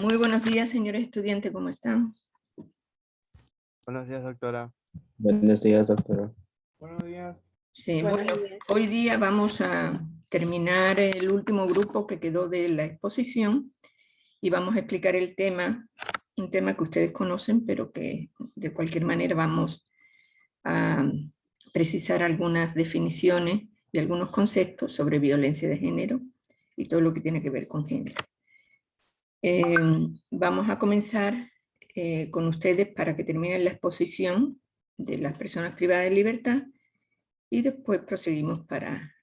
Muy buenos días, señores estudiantes, ¿cómo están? Buenos días, doctora. Buenos días, doctora. Buenos días. Sí, bueno, hoy día vamos a terminar el último grupo que quedó de la exposición y vamos a explicar el tema, un tema que ustedes conocen, pero que de cualquier manera vamos a precisar algunas definiciones y algunos conceptos sobre violencia de género y todo lo que tiene que ver con género. Vamos a comenzar con ustedes para que terminen la exposición de las personas privadas de libertad y después proseguimos para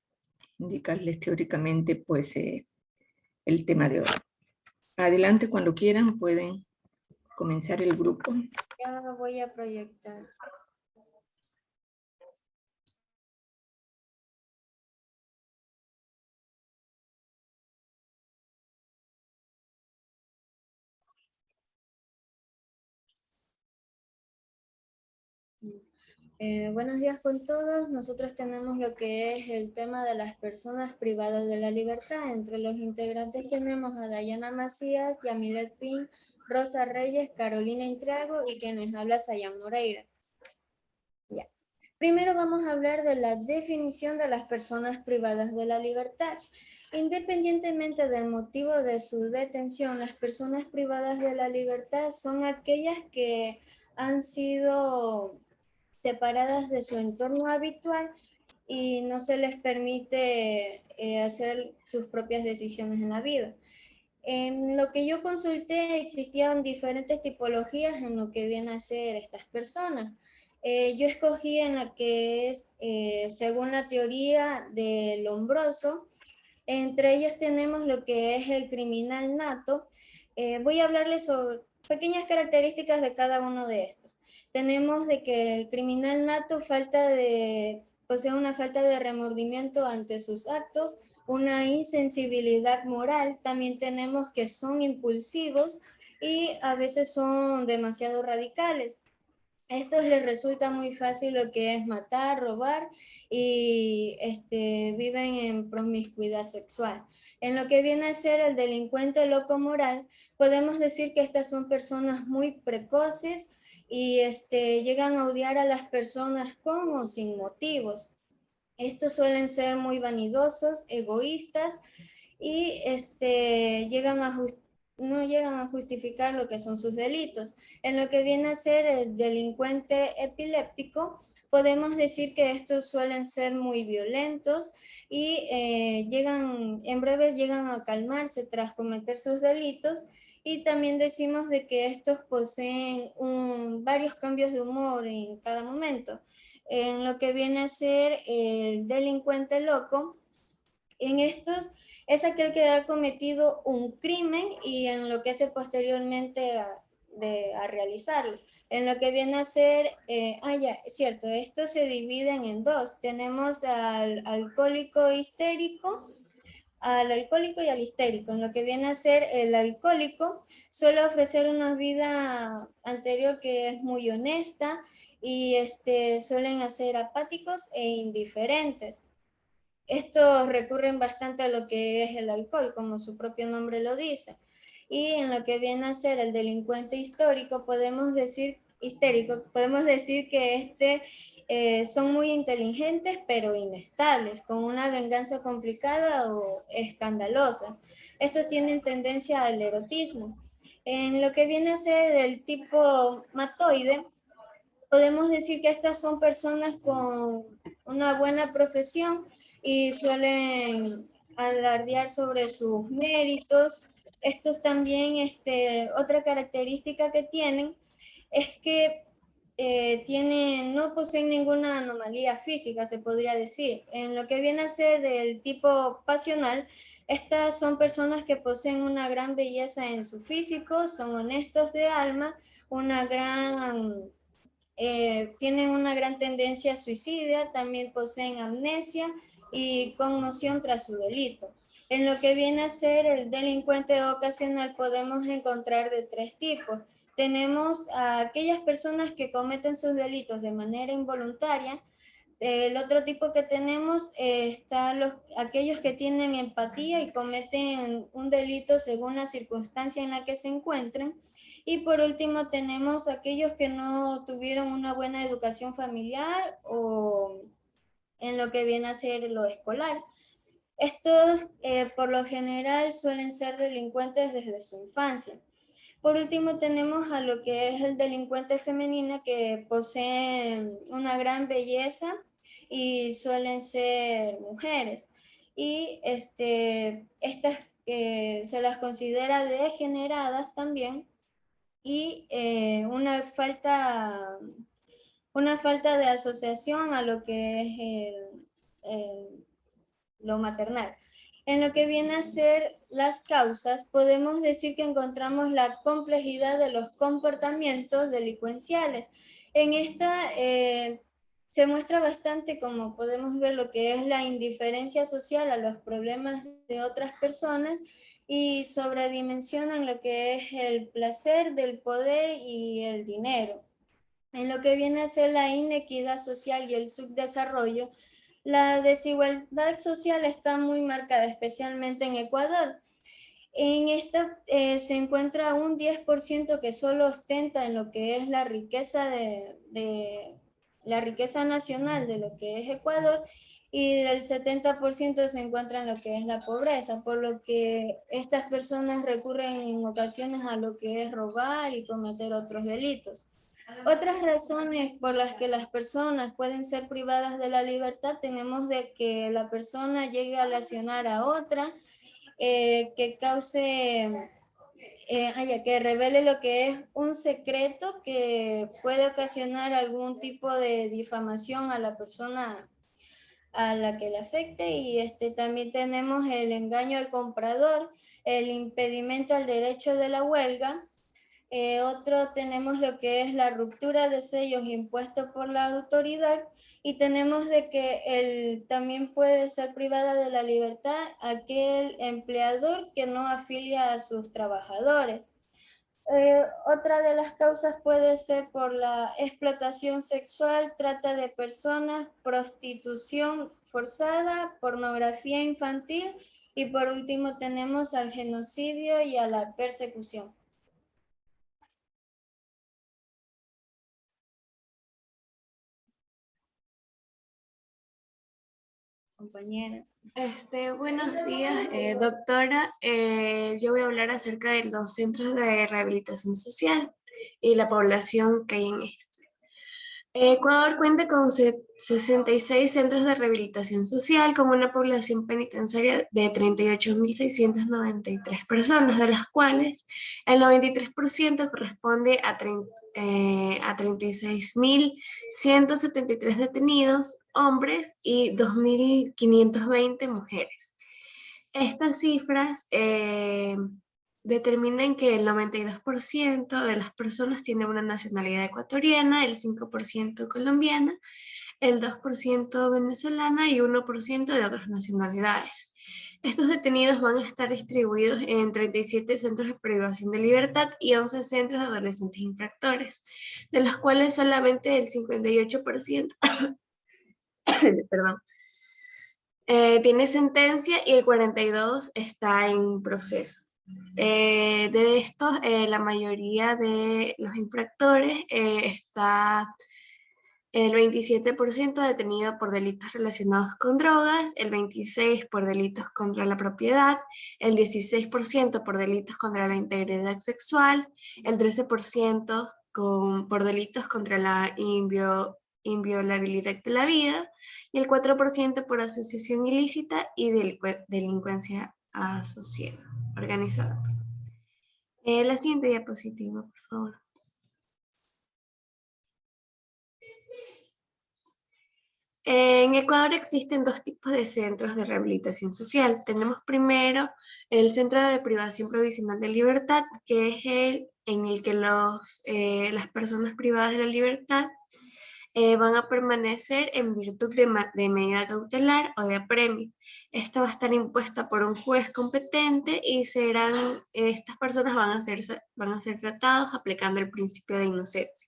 indicarles teóricamente pues, el tema de hoy. Adelante, cuando quieran pueden comenzar el grupo. Ya voy a proyectar. Buenos días con todos. Nosotros tenemos lo que es el tema de las personas privadas de la libertad. Entre los integrantes tenemos a Dayana Macías, Yamilet Pin, Rosa Reyes, Carolina Intriago y quien les habla Sayan Moreira. Ya. Primero vamos a hablar de la definición de las personas privadas de la libertad. Independientemente del motivo de su detención, las personas privadas de la libertad son aquellas que han sido separadas de su entorno habitual y no se les permite hacer sus propias decisiones en la vida. En lo que yo consulté existían diferentes tipologías en lo que vienen a ser estas personas. Yo escogí en la que es, según la teoría de Lombroso, entre ellos tenemos lo que es el criminal nato. Voy a hablarles sobre pequeñas características de cada uno de estos. Tenemos de que el criminal nato posee una falta de remordimiento ante sus actos, una insensibilidad moral. También tenemos que son impulsivos y a veces son demasiado radicales. A estos les resulta muy fácil lo que es matar, robar y viven en promiscuidad sexual. En lo que viene a ser el delincuente loco moral, podemos decir que estas son personas muy precoces y llegan a odiar a las personas con o sin motivos. Estos suelen ser muy vanidosos, egoístas y no llegan a justificar lo que son sus delitos. En lo que viene a ser el delincuente epiléptico, podemos decir que estos suelen ser muy violentos y en breve llegan a calmarse tras cometer sus delitos. Y también decimos de que estos poseen varios cambios de humor en cada momento. En lo que viene a ser el delincuente loco, en estos es aquel que ha cometido un crimen y en lo que hace posteriormente a realizarlo. En lo que viene a ser, cierto, estos se dividen en dos. Tenemos al alcohólico histérico, al alcohólico y al histérico. En lo que viene a ser el alcohólico, suele ofrecer una vida anterior que es muy honesta y suelen ser apáticos e indiferentes. Estos recurren bastante a lo que es el alcohol, como su propio nombre lo dice. Y en lo que viene a ser el delincuente histérico, podemos decir que son muy inteligentes pero inestables, con una venganza complicada o escandalosas. Estos tienen tendencia al erotismo. En lo que viene a ser el tipo matoide, podemos decir que estas son personas con una buena profesión y suelen alardear sobre sus méritos. Estos también, otra característica que tienen es que no poseen ninguna anomalía física, se podría decir. En lo que viene a ser del tipo pasional, estas son personas que poseen una gran belleza en su físico, son honestos de alma, tienen una gran tendencia suicida, también poseen amnesia y conmoción tras su delito. En lo que viene a ser el delincuente ocasional podemos encontrar de tres tipos. Tenemos a aquellas personas que cometen sus delitos de manera involuntaria, el otro tipo que tenemos está aquellos que tienen empatía y cometen un delito según la circunstancia en la que se encuentren. Y por último tenemos aquellos que no tuvieron una buena educación familiar o en lo que viene a ser lo escolar. Estos por lo general suelen ser delincuentes desde su infancia. Por último tenemos a lo que es el delincuente femenina, que poseen una gran belleza y suelen ser mujeres. Y estas se las considera degeneradas también, y una falta de asociación a lo que es lo maternal. En lo que viene a ser las causas, podemos decir que encontramos la complejidad de los comportamientos delincuenciales. En esta se muestra bastante, como podemos ver, lo que es la indiferencia social a los problemas de otras personas y sobredimensionan lo que es el placer del poder y el dinero. En lo que viene a ser la inequidad social y el subdesarrollo, la desigualdad social está muy marcada, especialmente en Ecuador. En esta se encuentra un 10% que solo ostenta en lo que es la riqueza la riqueza nacional de lo que es Ecuador, y del 70% se encuentra en lo que es la pobreza, por lo que estas personas recurren en ocasiones a lo que es robar y cometer otros delitos. Otras razones por las que las personas pueden ser privadas de la libertad, tenemos de que la persona llegue a lesionar a otra, que cause, que revele lo que es un secreto que puede ocasionar algún tipo de difamación a la persona a la que le afecte, y también tenemos el engaño al comprador, el impedimento al derecho de la huelga. Otro tenemos lo que es la ruptura de sellos impuestos por la autoridad, y tenemos de que también puede ser privada de la libertad aquel empleador que no afilia a sus trabajadores. Otra de las causas puede ser por la explotación sexual, trata de personas, prostitución forzada, pornografía infantil, y por último tenemos al genocidio y a la persecución. Compañera. Buenos días, doctora. Yo voy a hablar acerca de los centros de rehabilitación social y la población que hay en este. Ecuador cuenta con 66 centros de rehabilitación social, con una población penitenciaria de 38.693 personas, de las cuales el 93% corresponde a 36.173 detenidos, hombres, y 2.520 mujeres. Estas cifras determinan que el 92% de las personas tienen una nacionalidad ecuatoriana, el 5% colombiana, el 2% venezolana y 1% de otras nacionalidades. Estos detenidos van a estar distribuidos en 37 centros de privación de libertad y 11 centros de adolescentes infractores, de los cuales solamente el 58% perdón, tiene sentencia y el 42% está en proceso. De estos, la mayoría de los infractores está el 27% detenido por delitos relacionados con drogas, el 26% por delitos contra la propiedad, el 16% por delitos contra la integridad sexual, el 13% por delitos contra la inviolabilidad de la vida, y el 4% por asociación ilícita y delincuencia asociada, organizada. La siguiente diapositiva, por favor. En Ecuador existen dos tipos de centros de rehabilitación social. Tenemos primero el Centro de Privación Provisional de Libertad, que es el en el que las personas privadas de la libertad van a permanecer en virtud de medida cautelar o de apremio. Esta va a estar impuesta por un juez competente y estas personas van a ser tratados aplicando el principio de inocencia.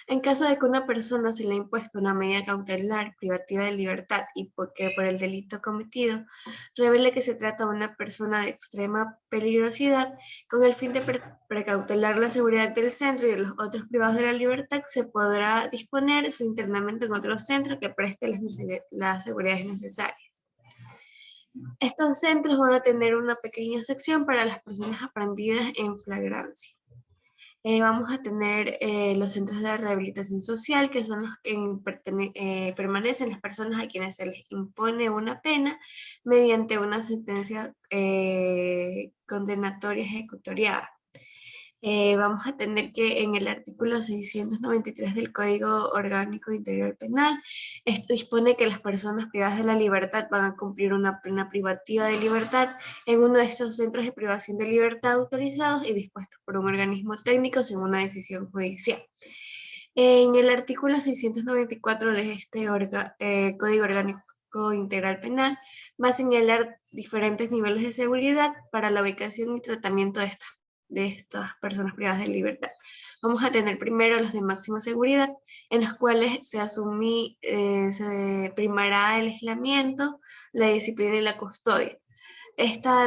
En caso de que una persona se le ha impuesto una medida cautelar privativa de libertad y que por el delito cometido revele que se trata de una persona de extrema peligrosidad, con el fin de precautelar la seguridad del centro y de los otros privados de la libertad, se podrá disponer su internamiento en otro centro que preste las seguridades necesarias. Estos centros van a tener una pequeña sección para las personas aprendidas en flagrancia. Vamos a tener los centros de rehabilitación social, que son los que permanecen las personas a quienes se les impone una pena mediante una sentencia condenatoria ejecutoriada. Vamos a tener que en el artículo 693 del Código Orgánico Interior Penal, dispone que las personas privadas de la libertad van a cumplir una pena privativa de libertad en uno de estos centros de privación de libertad autorizados y dispuestos por un organismo técnico según una decisión judicial. En el artículo 694 de este Código Orgánico Integral Penal va a señalar diferentes niveles de seguridad para la ubicación y tratamiento de estas personas privadas de libertad. Vamos a tener primero los de máxima seguridad, en los cuales se primará el aislamiento, la disciplina y la custodia.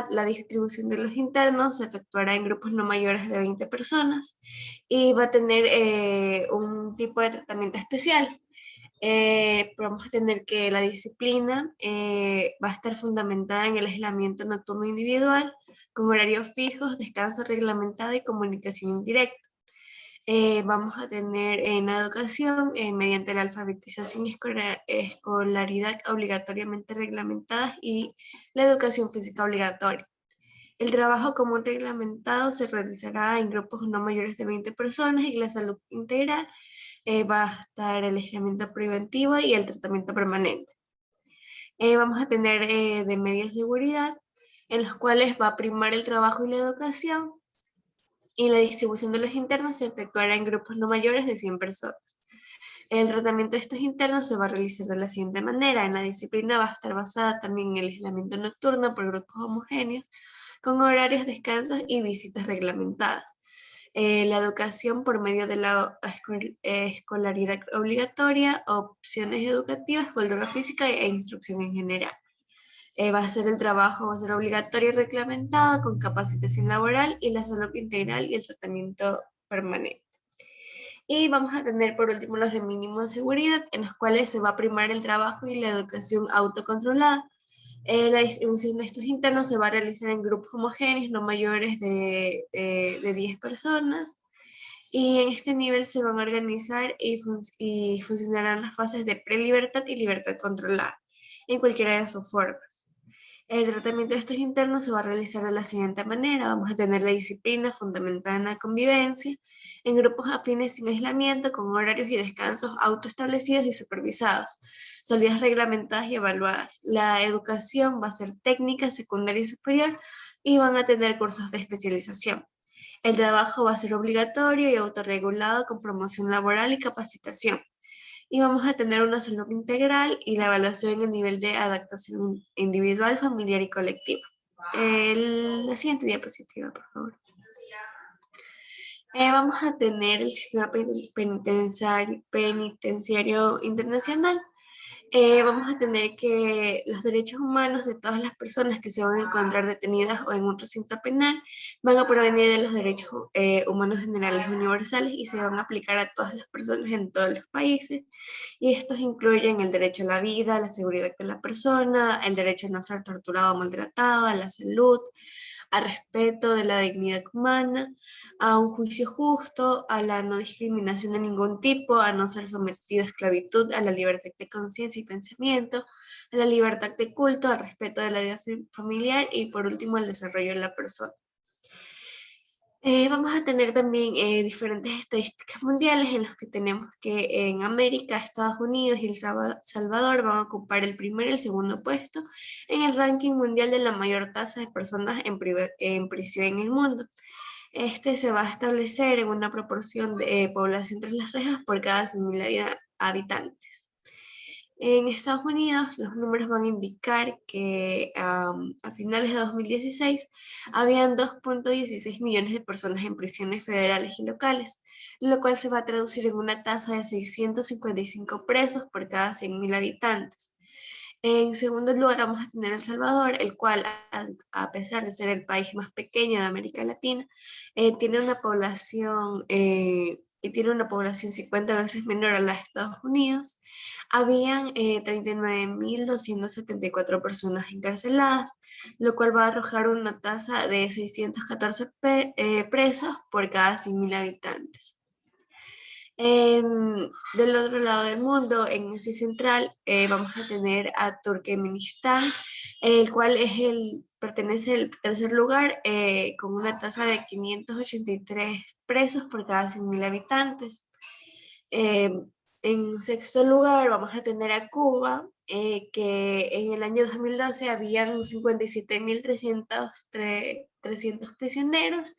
La distribución de los internos se efectuará en grupos no mayores de 20 personas y va a tener un tipo de tratamiento especial. Vamos a tener que la disciplina va a estar fundamentada en el aislamiento nocturno individual, con horarios fijos, descanso reglamentado y comunicación indirecta. Vamos a tener en la educación, mediante la alfabetización y escolaridad obligatoriamente reglamentadas y la educación física obligatoria. El trabajo común reglamentado se realizará en grupos no mayores de 20 personas y la salud integral va a estar el aislamiento preventivo y el tratamiento permanente. Vamos a tener de media seguridad, en los cuales va a primar el trabajo y la educación, y la distribución de los internos se efectuará en grupos no mayores de 100 personas. El tratamiento de estos internos se va a realizar de la siguiente manera. En la disciplina va a estar basada también en el aislamiento nocturno por grupos homogéneos, con horarios, descansos y visitas reglamentadas. La educación por medio de la escolaridad obligatoria, opciones educativas, cultura física e instrucción en general. Va a ser el trabajo, va a ser obligatorio y reglamentado con capacitación laboral y la salud integral y el tratamiento permanente. Y vamos a tener por último los de mínima seguridad, en los cuales se va a primar el trabajo y la educación autocontrolada. La distribución de estos internos se va a realizar en grupos homogéneos, no mayores de 10 personas. Y en este nivel se van a organizar y funcionarán las fases de prelibertad y libertad controlada, en cualquiera de sus formas. El tratamiento de estos internos se va a realizar de la siguiente manera. Vamos a tener la disciplina fundamentada en la convivencia, en grupos afines sin aislamiento, con horarios y descansos autoestablecidos y supervisados, salidas reglamentadas y evaluadas. La educación va a ser técnica, secundaria y superior, y van a tener cursos de especialización. El trabajo va a ser obligatorio y autorregulado con promoción laboral y capacitación. Y vamos a tener una salud integral y la evaluación en el nivel de adaptación individual, familiar y colectiva. La siguiente diapositiva, por favor. Vamos a tener el sistema penitenciario internacional. Vamos a tener que los derechos humanos de todas las personas que se van a encontrar detenidas o en un recinto penal van a provenir de los derechos humanos generales universales y se van a aplicar a todas las personas en todos los países. Y estos incluyen el derecho a la vida, a la seguridad de la persona, el derecho a no ser torturado o maltratado, a la salud, al respeto de la dignidad humana, a un juicio justo, a la no discriminación de ningún tipo, a no ser sometido a esclavitud, a la libertad de conciencia y pensamiento, a la libertad de culto, al respeto de la vida familiar y por último al desarrollo de la persona. Vamos a tener también diferentes estadísticas mundiales en las que tenemos que en América, Estados Unidos y El Salvador van a ocupar el primer y el segundo puesto en el ranking mundial de la mayor tasa de personas en prisión en el mundo. Este se va a establecer en una proporción de población tras las rejas por cada 100.000 habitantes. En Estados Unidos, los números van a indicar que a finales de 2016 habían 2.16 millones de personas en prisiones federales y locales, lo cual se va a traducir en una tasa de 655 presos por cada 100.000 habitantes. En segundo lugar vamos a tener El Salvador, el cual, a pesar de ser el país más pequeño de América Latina, tiene una población 50 veces menor a la de Estados Unidos. Habían 39.274 personas encarceladas, lo cual va a arrojar una tasa de 614 presos por cada 100.000 habitantes. Del otro lado del mundo, en Asia Central, vamos a tener a Turkmenistán, el cual pertenece al tercer lugar con una tasa de 583 presos por cada 100.000 habitantes. En sexto lugar vamos a tener a Cuba, que en el año 2012 habían 57.300 prisioneros,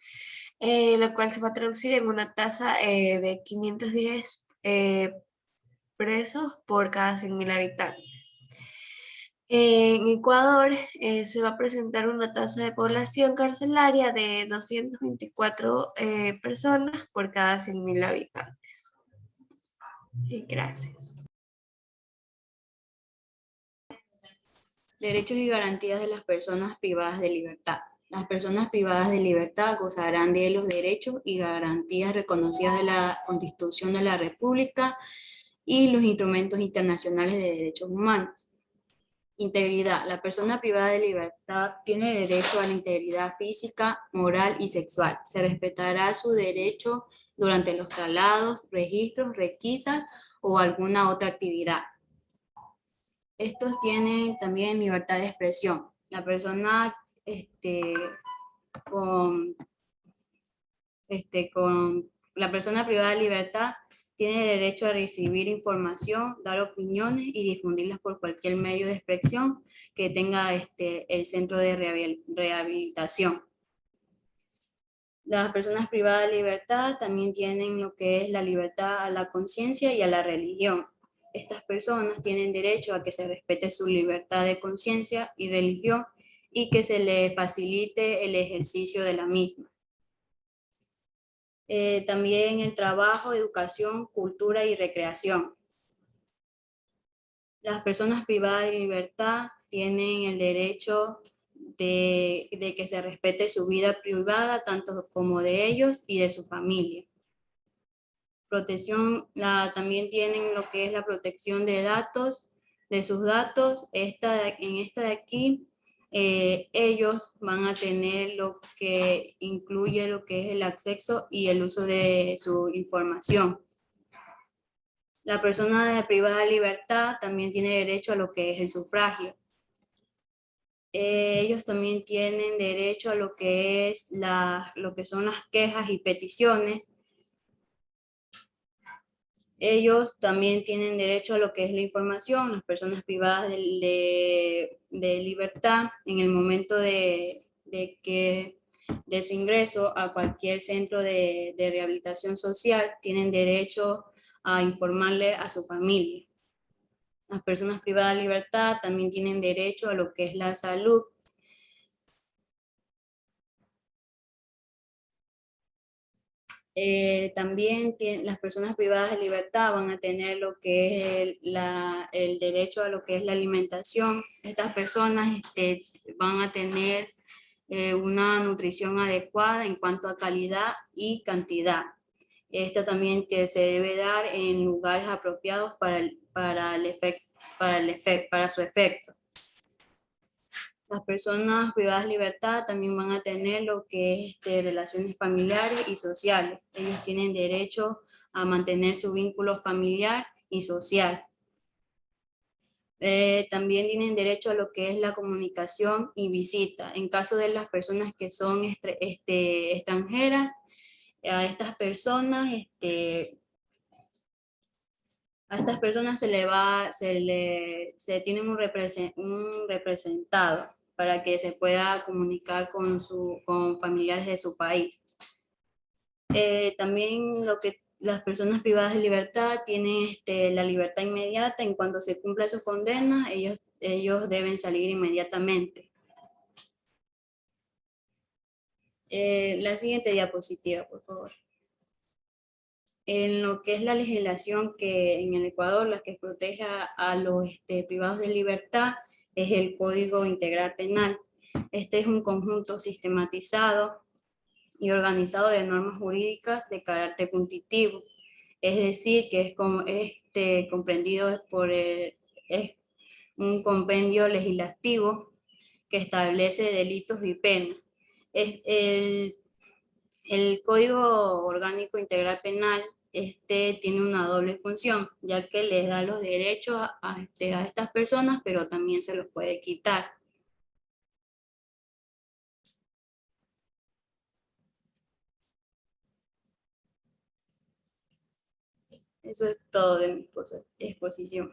lo cual se va a traducir en una tasa de 510 presos por cada 100.000 habitantes. En Ecuador se va a presentar una tasa de población carcelaria de 224 personas por cada 100.000 habitantes. Gracias. Derechos y garantías de las personas privadas de libertad. Las personas privadas de libertad gozarán de los derechos y garantías reconocidas de la Constitución de la República y los instrumentos internacionales de derechos humanos. Integridad. La persona privada de libertad tiene derecho a la integridad física, moral y sexual. Se respetará su derecho durante los traslados, registros, requisas o alguna otra actividad. Estos tienen también libertad de expresión. La persona con la persona privada de libertad tiene derecho a recibir información, dar opiniones y difundirlas por cualquier medio de expresión que tenga el centro de rehabilitación. Las personas privadas de libertad también tienen lo que es la libertad a la conciencia y a la religión. Estas personas tienen derecho a que se respete su libertad de conciencia y religión y que se les facilite el ejercicio de la misma. También el trabajo, educación, cultura y recreación. Las personas privadas de libertad tienen el derecho de que se respete su vida privada, tanto como de ellos y de su familia. Protección, también tienen lo que es la protección de datos, de sus datos. En esta de aquí, ellos van a tener lo que incluye lo que es el acceso y el uso de su información. La persona privada de libertad también tiene derecho a lo que es el sufragio. Ellos también tienen derecho a lo que es lo que son las quejas y peticiones. Ellos también tienen derecho a lo que es la información. Las personas privadas de libertad en el momento de su ingreso a cualquier centro de rehabilitación social tienen derecho a informarle a su familia. Las personas privadas de libertad también tienen derecho a lo que es la salud. También las personas privadas de libertad van a tener lo que es el derecho a lo que es la alimentación. Estas personas van a tener una nutrición adecuada en cuanto a calidad y cantidad. Esto también que se debe dar en lugares apropiados para su efecto. Las personas privadas de libertad también van a tener lo que es relaciones familiares y sociales. Ellos tienen derecho a mantener su vínculo familiar y social. También tienen derecho a lo que es la comunicación y visita. En caso de las personas que son extranjeras, a estas personas se tiene un representado para que se pueda comunicar con familiares de su país. También lo que las personas privadas de libertad tienen la libertad inmediata. En cuanto se cumpla su condena, ellos deben salir inmediatamente. La siguiente diapositiva, por favor. En lo que es la legislación que en el Ecuador, la que protege a los privados de libertad, es el Código Integral Penal. Este es un conjunto sistematizado y organizado de normas jurídicas de carácter cognitivo. Es decir, que es comprendido es un compendio legislativo que establece delitos y penas. El Código Orgánico Integral Penal tiene una doble función, ya que les da los derechos a estas personas, pero también se los puede quitar. Eso es todo de mi exposición.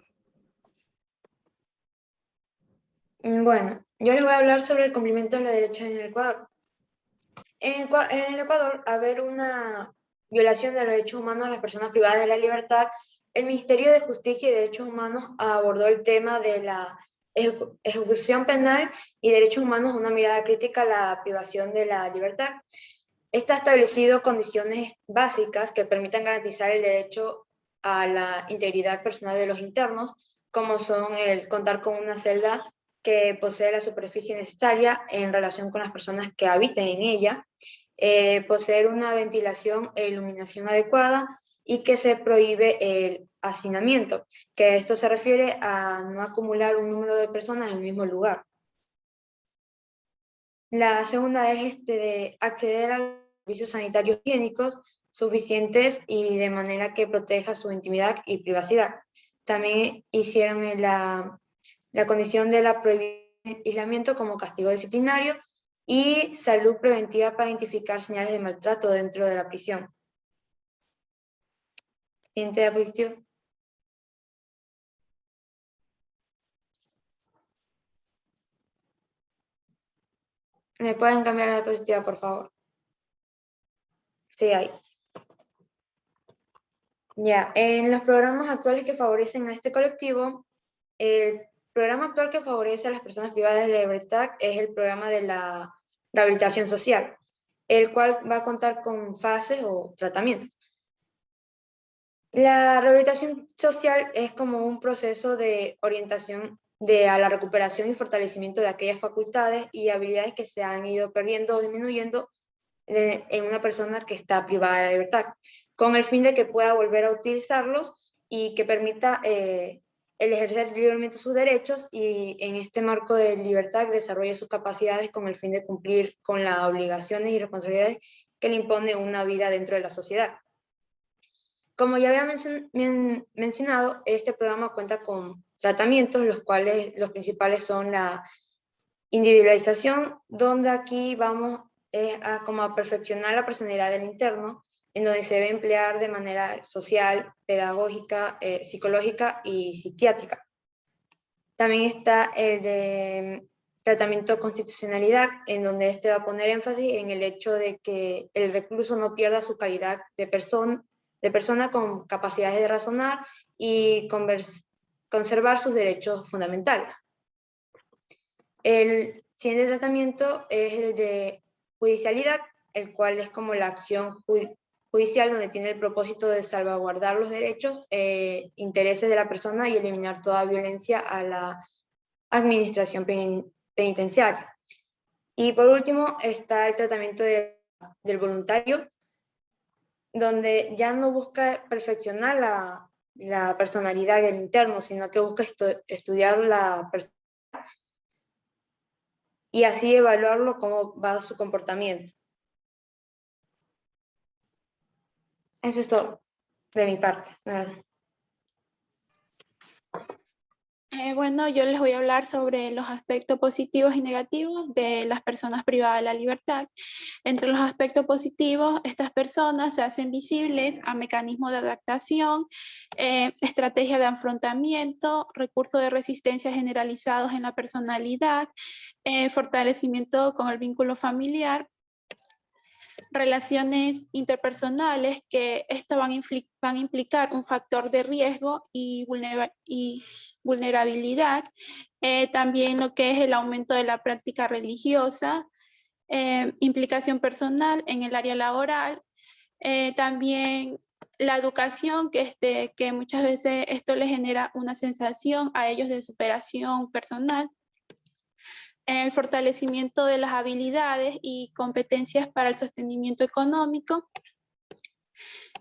Bueno, yo les voy a hablar sobre el cumplimiento de los derechos en el Ecuador. En el Ecuador, al haber una violación de los derechos humanos de las personas privadas de la libertad, el Ministerio de Justicia y Derechos Humanos abordó el tema de la ejecución penal y derechos humanos, una mirada crítica a la privación de la libertad. Está establecido condiciones básicas que permitan garantizar el derecho a la integridad personal de los internos, como son el contar con una celda que posee la superficie necesaria en relación con las personas que habiten en ella, poseer una ventilación e iluminación adecuada y que se prohíbe el hacinamiento, que esto se refiere a no acumular un número de personas en el mismo lugar. La segunda es de acceder a los servicios sanitarios higiénicos suficientes y de manera que proteja su intimidad y privacidad. También hicieron la condición de la prohibición del aislamiento como castigo disciplinario y salud preventiva para identificar señales de maltrato dentro de la prisión. Siguiente diapositiva. ¿Me pueden cambiar la diapositiva, por favor? Sí, ahí. Ya, en los programas actuales que favorecen a este colectivo, el programa actual que favorece a las personas privadas de la libertad es el programa de la rehabilitación social, el cual va a contar con fases o tratamientos. La rehabilitación social es como un proceso de orientación a la recuperación y fortalecimiento de aquellas facultades y habilidades que se han ido perdiendo o disminuyendo en una persona que está privada de la libertad, con el fin de que pueda volver a utilizarlos y que permita el ejercer libremente sus derechos y en este marco de libertad desarrolle sus capacidades con el fin de cumplir con las obligaciones y responsabilidades que le impone una vida dentro de la sociedad. Como ya había mencionado, este programa cuenta con tratamientos, los cuales los principales son la individualización, donde aquí vamos a perfeccionar la personalidad del interno, en donde se debe emplear de manera social, pedagógica, psicológica y psiquiátrica. También está el de tratamiento de constitucionalidad, en donde este va a poner énfasis en el hecho de que el recluso no pierda su calidad de persona con capacidades de razonar y conservar sus derechos fundamentales. El siguiente tratamiento es el de judicialidad, el cual es como la acción judicial donde tiene el propósito de salvaguardar los derechos e intereses de la persona y eliminar toda violencia a la administración penitenciaria. Y por último está el tratamiento del voluntario, donde ya no busca perfeccionar la personalidad del interno, sino que busca estudiar la personalidad y así evaluarlo cómo va su comportamiento. Eso es todo de mi parte. Bueno, yo les voy a hablar sobre los aspectos positivos y negativos de las personas privadas de la libertad. Entre los aspectos positivos, estas personas se hacen visibles a mecanismos de adaptación, estrategia de afrontamiento, recursos de resistencia generalizados en la personalidad, fortalecimiento con el vínculo familiar. relaciones interpersonales que estas van a implicar un factor de riesgo y vulnerabilidad. También lo que es el aumento de la práctica religiosa, implicación personal en el área laboral, también la educación, que muchas veces esto les genera una sensación a ellos de superación personal, el fortalecimiento de las habilidades y competencias para el sostenimiento económico.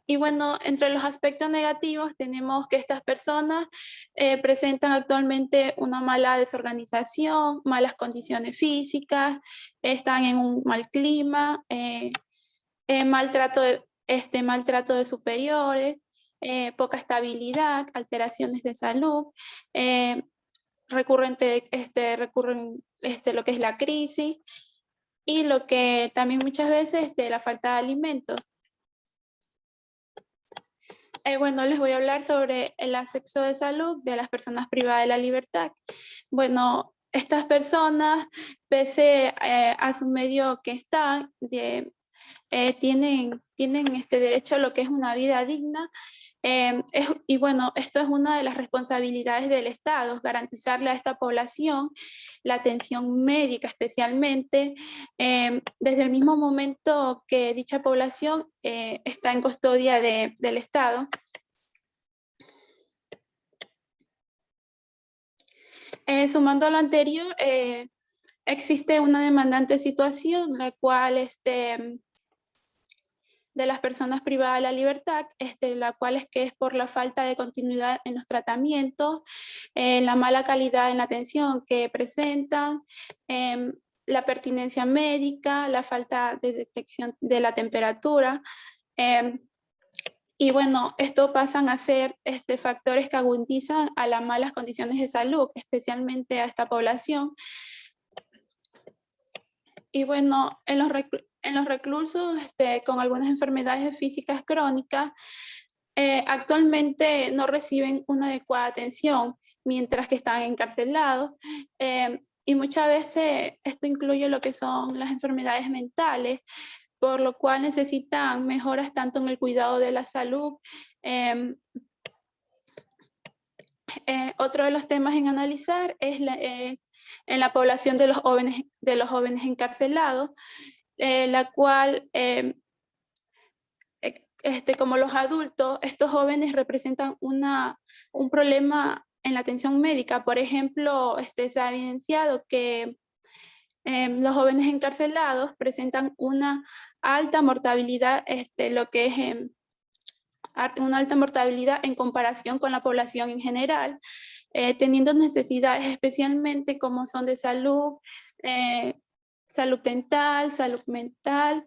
Y bueno, entre los aspectos negativos tenemos que estas personas presentan actualmente una mala desorganización, malas condiciones físicas, están en un mal clima, maltrato de superiores, poca estabilidad, alteraciones de salud, recurren lo que es la crisis y lo que también muchas veces la falta de alimentos. Bueno, les voy a hablar sobre el acceso de salud de las personas privadas de la libertad. Bueno, estas personas, pese a su medio que están, tienen derecho a lo que es una vida digna. Y bueno, esto es una de las responsabilidades del Estado, garantizarle a esta población la atención médica especialmente, desde el mismo momento que dicha población está en custodia del Estado. Sumando a lo anterior, existe una demandante situación, la cual de las personas privadas de la libertad, la cual es por la falta de continuidad en los tratamientos, la mala calidad en la atención que presentan, la pertinencia médica, la falta de detección de la temperatura. Y bueno, esto pasan a ser factores que agudizan a las malas condiciones de salud, especialmente a esta población. Y bueno, en los reclusos con algunas enfermedades físicas crónicas, actualmente no reciben una adecuada atención, mientras que están encarcelados. Y muchas veces esto incluye lo que son las enfermedades mentales, por lo cual necesitan mejoras tanto en el cuidado de la salud. Otro de los temas en analizar es en la población de los jóvenes encarcelados, la cual, como los adultos, estos jóvenes representan un problema en la atención médica. Por ejemplo, se ha evidenciado que los jóvenes encarcelados presentan una alta mortalidad, lo que es una alta mortalidad en comparación con la población en general, teniendo necesidades especialmente como son de salud, salud dental, salud mental.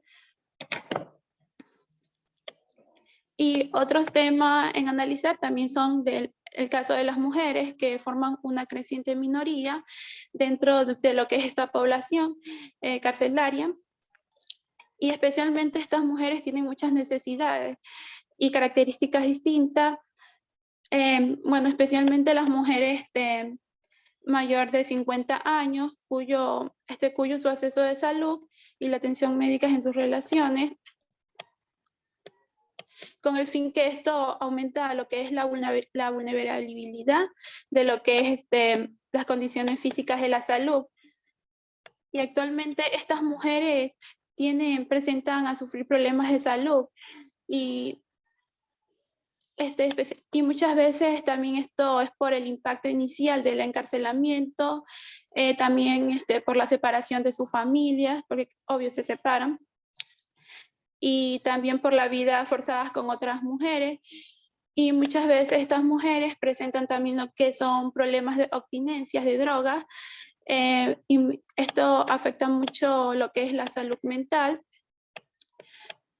Y otros temas en analizar también son el caso de las mujeres, que forman una creciente minoría dentro de lo que es esta población carcelaria. Y especialmente estas mujeres tienen muchas necesidades y características distintas. Bueno, especialmente las mujeres mayor de 50 años, cuyo su acceso de salud y la atención médica en sus relaciones, con el fin que esto aumenta lo que es la vulnerabilidad de lo que es las condiciones físicas de la salud. Y actualmente estas mujeres presentan a sufrir problemas de salud y muchas veces también esto es por el impacto inicial del encarcelamiento, también por la separación de sus familias, porque obvio se separan, y también por la vida forzadas con otras mujeres. Y muchas veces estas mujeres presentan también lo que son problemas de abstinencias de drogas, y esto afecta mucho lo que es la salud mental.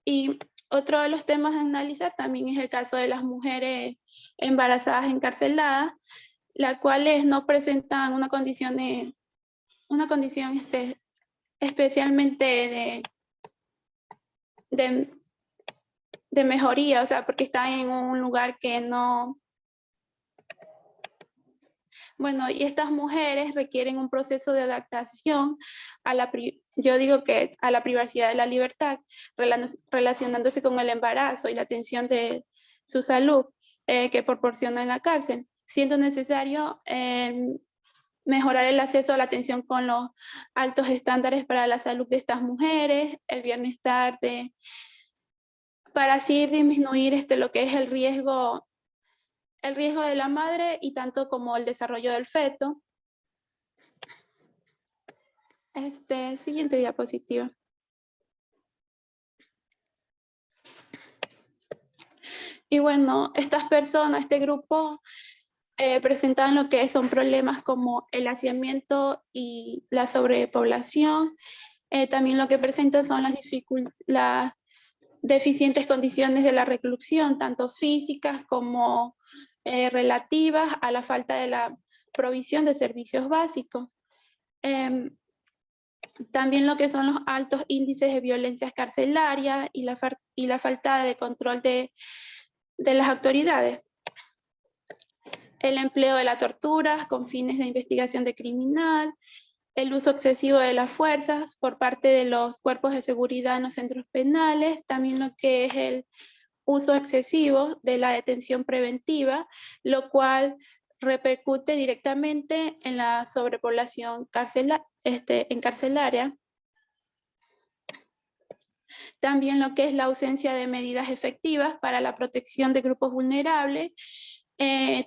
Y otro de los temas a analizar también es el caso de las mujeres embarazadas encarceladas, las cuales no presentan una condición especialmente de mejoría, o sea, porque están en un lugar que no... Bueno, y estas mujeres requieren un proceso de adaptación a yo digo que a la privacidad de la libertad, relacionándose con el embarazo y la atención de su salud que proporciona en la cárcel, siendo necesario mejorar el acceso a la atención con los altos estándares para la salud de estas mujeres, el bienestar para así disminuir lo que es el riesgo de la madre y tanto como el desarrollo del feto. Siguiente diapositiva. Y bueno, estas personas, este grupo, presentan lo que son problemas como el hacinamiento y la sobrepoblación. También lo que presentan son las deficientes condiciones de la reclusión, tanto físicas como relativas a la falta de la provisión de servicios básicos. También lo que son los altos índices de violencia carcelaria y la falta de control de las autoridades. El empleo de la tortura con fines de investigación de criminal, el uso excesivo de las fuerzas por parte de los cuerpos de seguridad en los centros penales, también lo que es el uso excesivo de la detención preventiva, lo cual repercute directamente en la sobrepoblación encarcelaria. También lo que es la ausencia de medidas efectivas para la protección de grupos vulnerables,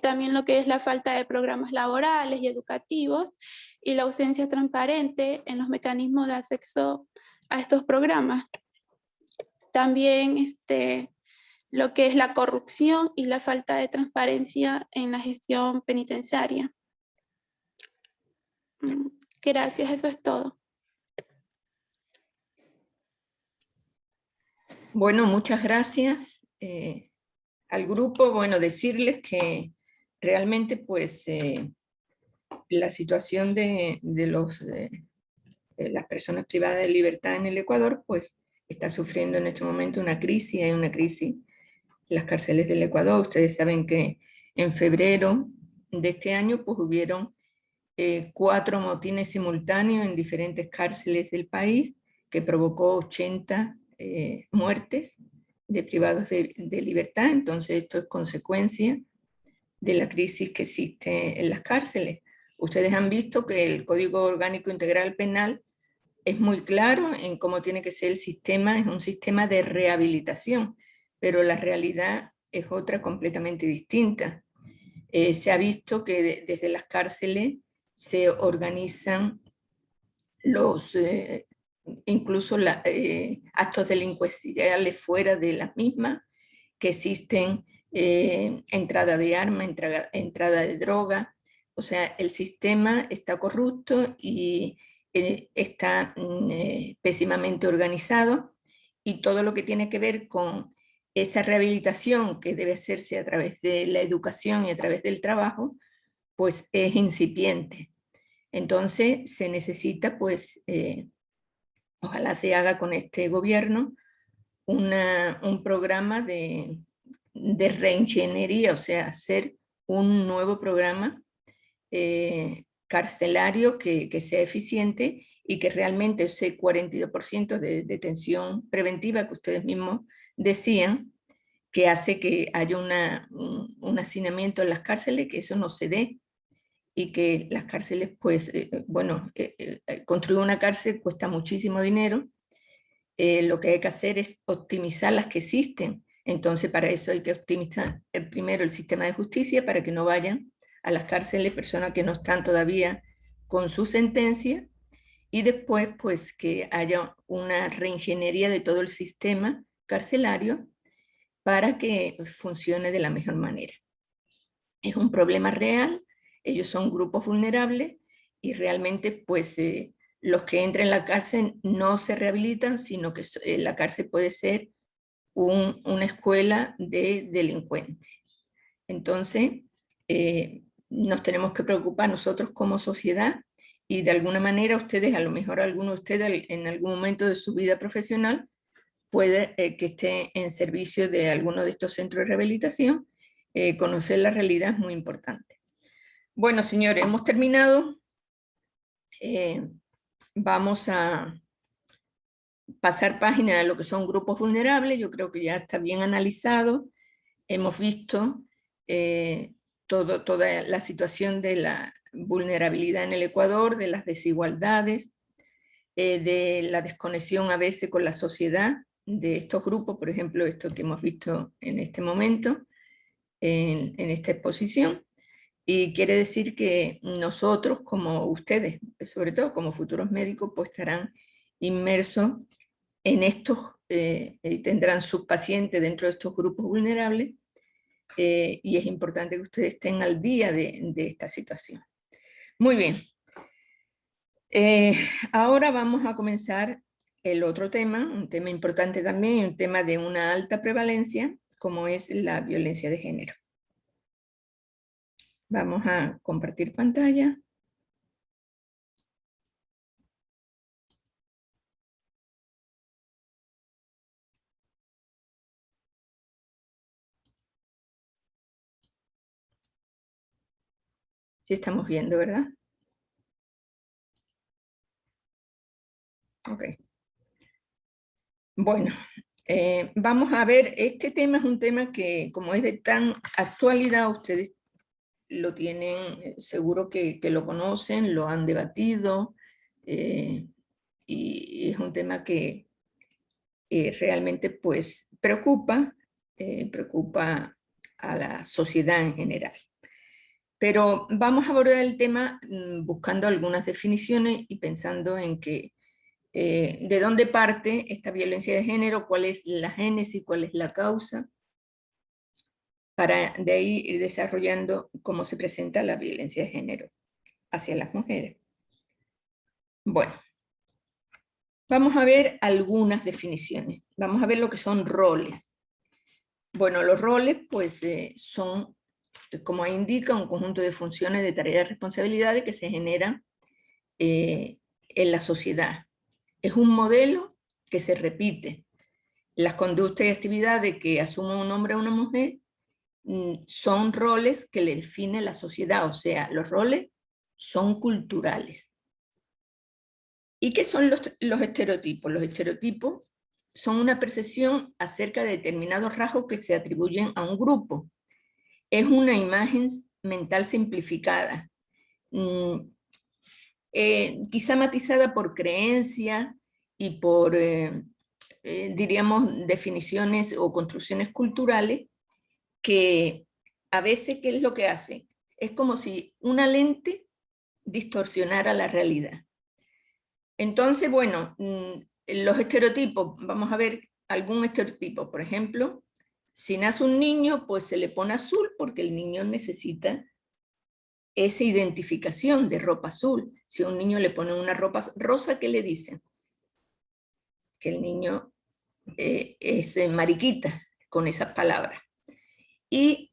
también lo que es la falta de programas laborales y educativos y la ausencia transparente en los mecanismos de acceso a estos programas. También lo que es la corrupción y la falta de transparencia en la gestión penitenciaria. Gracias, eso es todo. Bueno, muchas gracias al grupo. Bueno, decirles que realmente pues la situación de las personas privadas de libertad en el Ecuador pues está sufriendo en este momento una crisis, hay una crisis en las cárceles del Ecuador. Ustedes saben que en febrero de este año pues hubieron 4 motines simultáneos en diferentes cárceles del país que provocó 80 muertes de privados de libertad. Entonces esto es consecuencia de la crisis que existe en las cárceles. Ustedes han visto que el Código Orgánico Integral Penal es muy claro en cómo tiene que ser el sistema, es un sistema de rehabilitación, pero la realidad es otra completamente distinta. Se ha visto que desde las cárceles se organizan incluso actos delincuenciales fuera de las mismas, que existen entrada de armas, entrada de droga. O sea, el sistema está corrupto y está pésimamente organizado, y todo lo que tiene que ver con esa rehabilitación que debe hacerse a través de la educación y a través del trabajo, pues es incipiente. Entonces se necesita, pues, ojalá se haga con este gobierno un programa de reingeniería, o sea, hacer un nuevo programa carcelario que sea eficiente y que realmente ese 42% de detención preventiva que ustedes mismos decían, que hace que haya un hacinamiento en las cárceles, que eso no se dé, y que las cárceles, pues, construir una cárcel cuesta muchísimo dinero. Lo que hay que hacer es optimizar las que existen. Entonces, para eso hay que optimizar primero el sistema de justicia, para que no vayan a las cárceles personas que no están todavía con su sentencia, y después, pues, que haya una reingeniería de todo el sistema carcelario para que funcione de la mejor manera. Es un problema real, ellos son grupos vulnerables y realmente, pues, los que entran en la cárcel no se rehabilitan, sino que la cárcel puede ser una escuela de delincuencia. Entonces, nos tenemos que preocupar nosotros como sociedad, y de alguna manera ustedes, a lo mejor alguno de ustedes en algún momento de su vida profesional puede que esté en servicio de alguno de estos centros de rehabilitación. Conocer la realidad es muy importante. Bueno, señores, hemos terminado. Vamos a pasar página a lo que son grupos vulnerables. Yo creo que ya está bien analizado. Hemos visto toda la situación de la vulnerabilidad en el Ecuador, de las desigualdades, de la desconexión a veces con la sociedad de estos grupos, por ejemplo, esto que hemos visto en este momento, en esta exposición. Y quiere decir que nosotros, como ustedes, sobre todo como futuros médicos, pues estarán inmersos en estos, tendrán sus pacientes dentro de estos grupos vulnerables, y es importante que ustedes estén al día de esta situación. Muy bien. Ahora vamos a comenzar el otro tema, un tema importante también, un tema de una alta prevalencia, como es la violencia de género. Vamos a compartir pantalla. Sí estamos viendo, ¿verdad? Ok. Bueno, vamos a ver, este tema es un tema que, como es de tan actualidad, ustedes lo tienen, seguro que lo conocen, lo han debatido, y es un tema que realmente pues preocupa a la sociedad en general. Pero vamos a abordar el tema buscando algunas definiciones y pensando en que de dónde parte esta violencia de género, cuál es la génesis, cuál es la causa, para de ahí ir desarrollando cómo se presenta la violencia de género hacia las mujeres. Bueno, vamos a ver algunas definiciones. Vamos a ver lo que son roles. Bueno, los roles pues son, como indica, un conjunto de funciones, de tareas y responsabilidades que se generan en la sociedad. Es un modelo que se repite. Las conductas y actividades que asume un hombre o una mujer son roles que le define la sociedad, o sea, los roles son culturales. ¿Y qué son los estereotipos? Los estereotipos son una percepción acerca de determinados rasgos que se atribuyen a un grupo. Es una imagen mental simplificada, quizá matizada por creencia y por, diríamos, definiciones o construcciones culturales que a veces, ¿qué es lo que hace? Es como si una lente distorsionara la realidad. Entonces, bueno, los estereotipos, vamos a ver algún estereotipo. Por ejemplo, si nace un niño, pues se le pone azul porque el niño necesita esa identificación de ropa azul. Si a un niño le ponen una ropa rosa, ¿qué le dicen? Que el niño es mariquita, con esas palabras. Y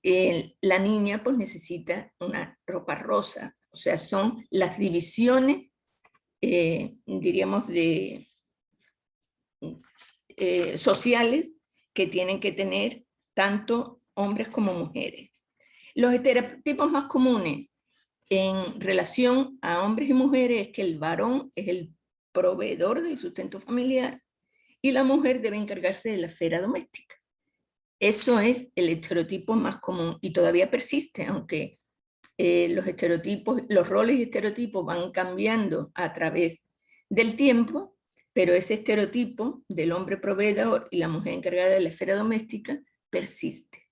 la niña pues necesita una ropa rosa. O sea, son las divisiones, diríamos, sociales que tienen que tener tanto hombres como mujeres. Los estereotipos más comunes en relación a hombres y mujeres es que el varón es el proveedor del sustento familiar y la mujer debe encargarse de la esfera doméstica. Eso es el estereotipo más común y todavía persiste, aunque los estereotipos, los roles y estereotipos van cambiando a través del tiempo, pero ese estereotipo del hombre proveedor y la mujer encargada de la esfera doméstica persiste.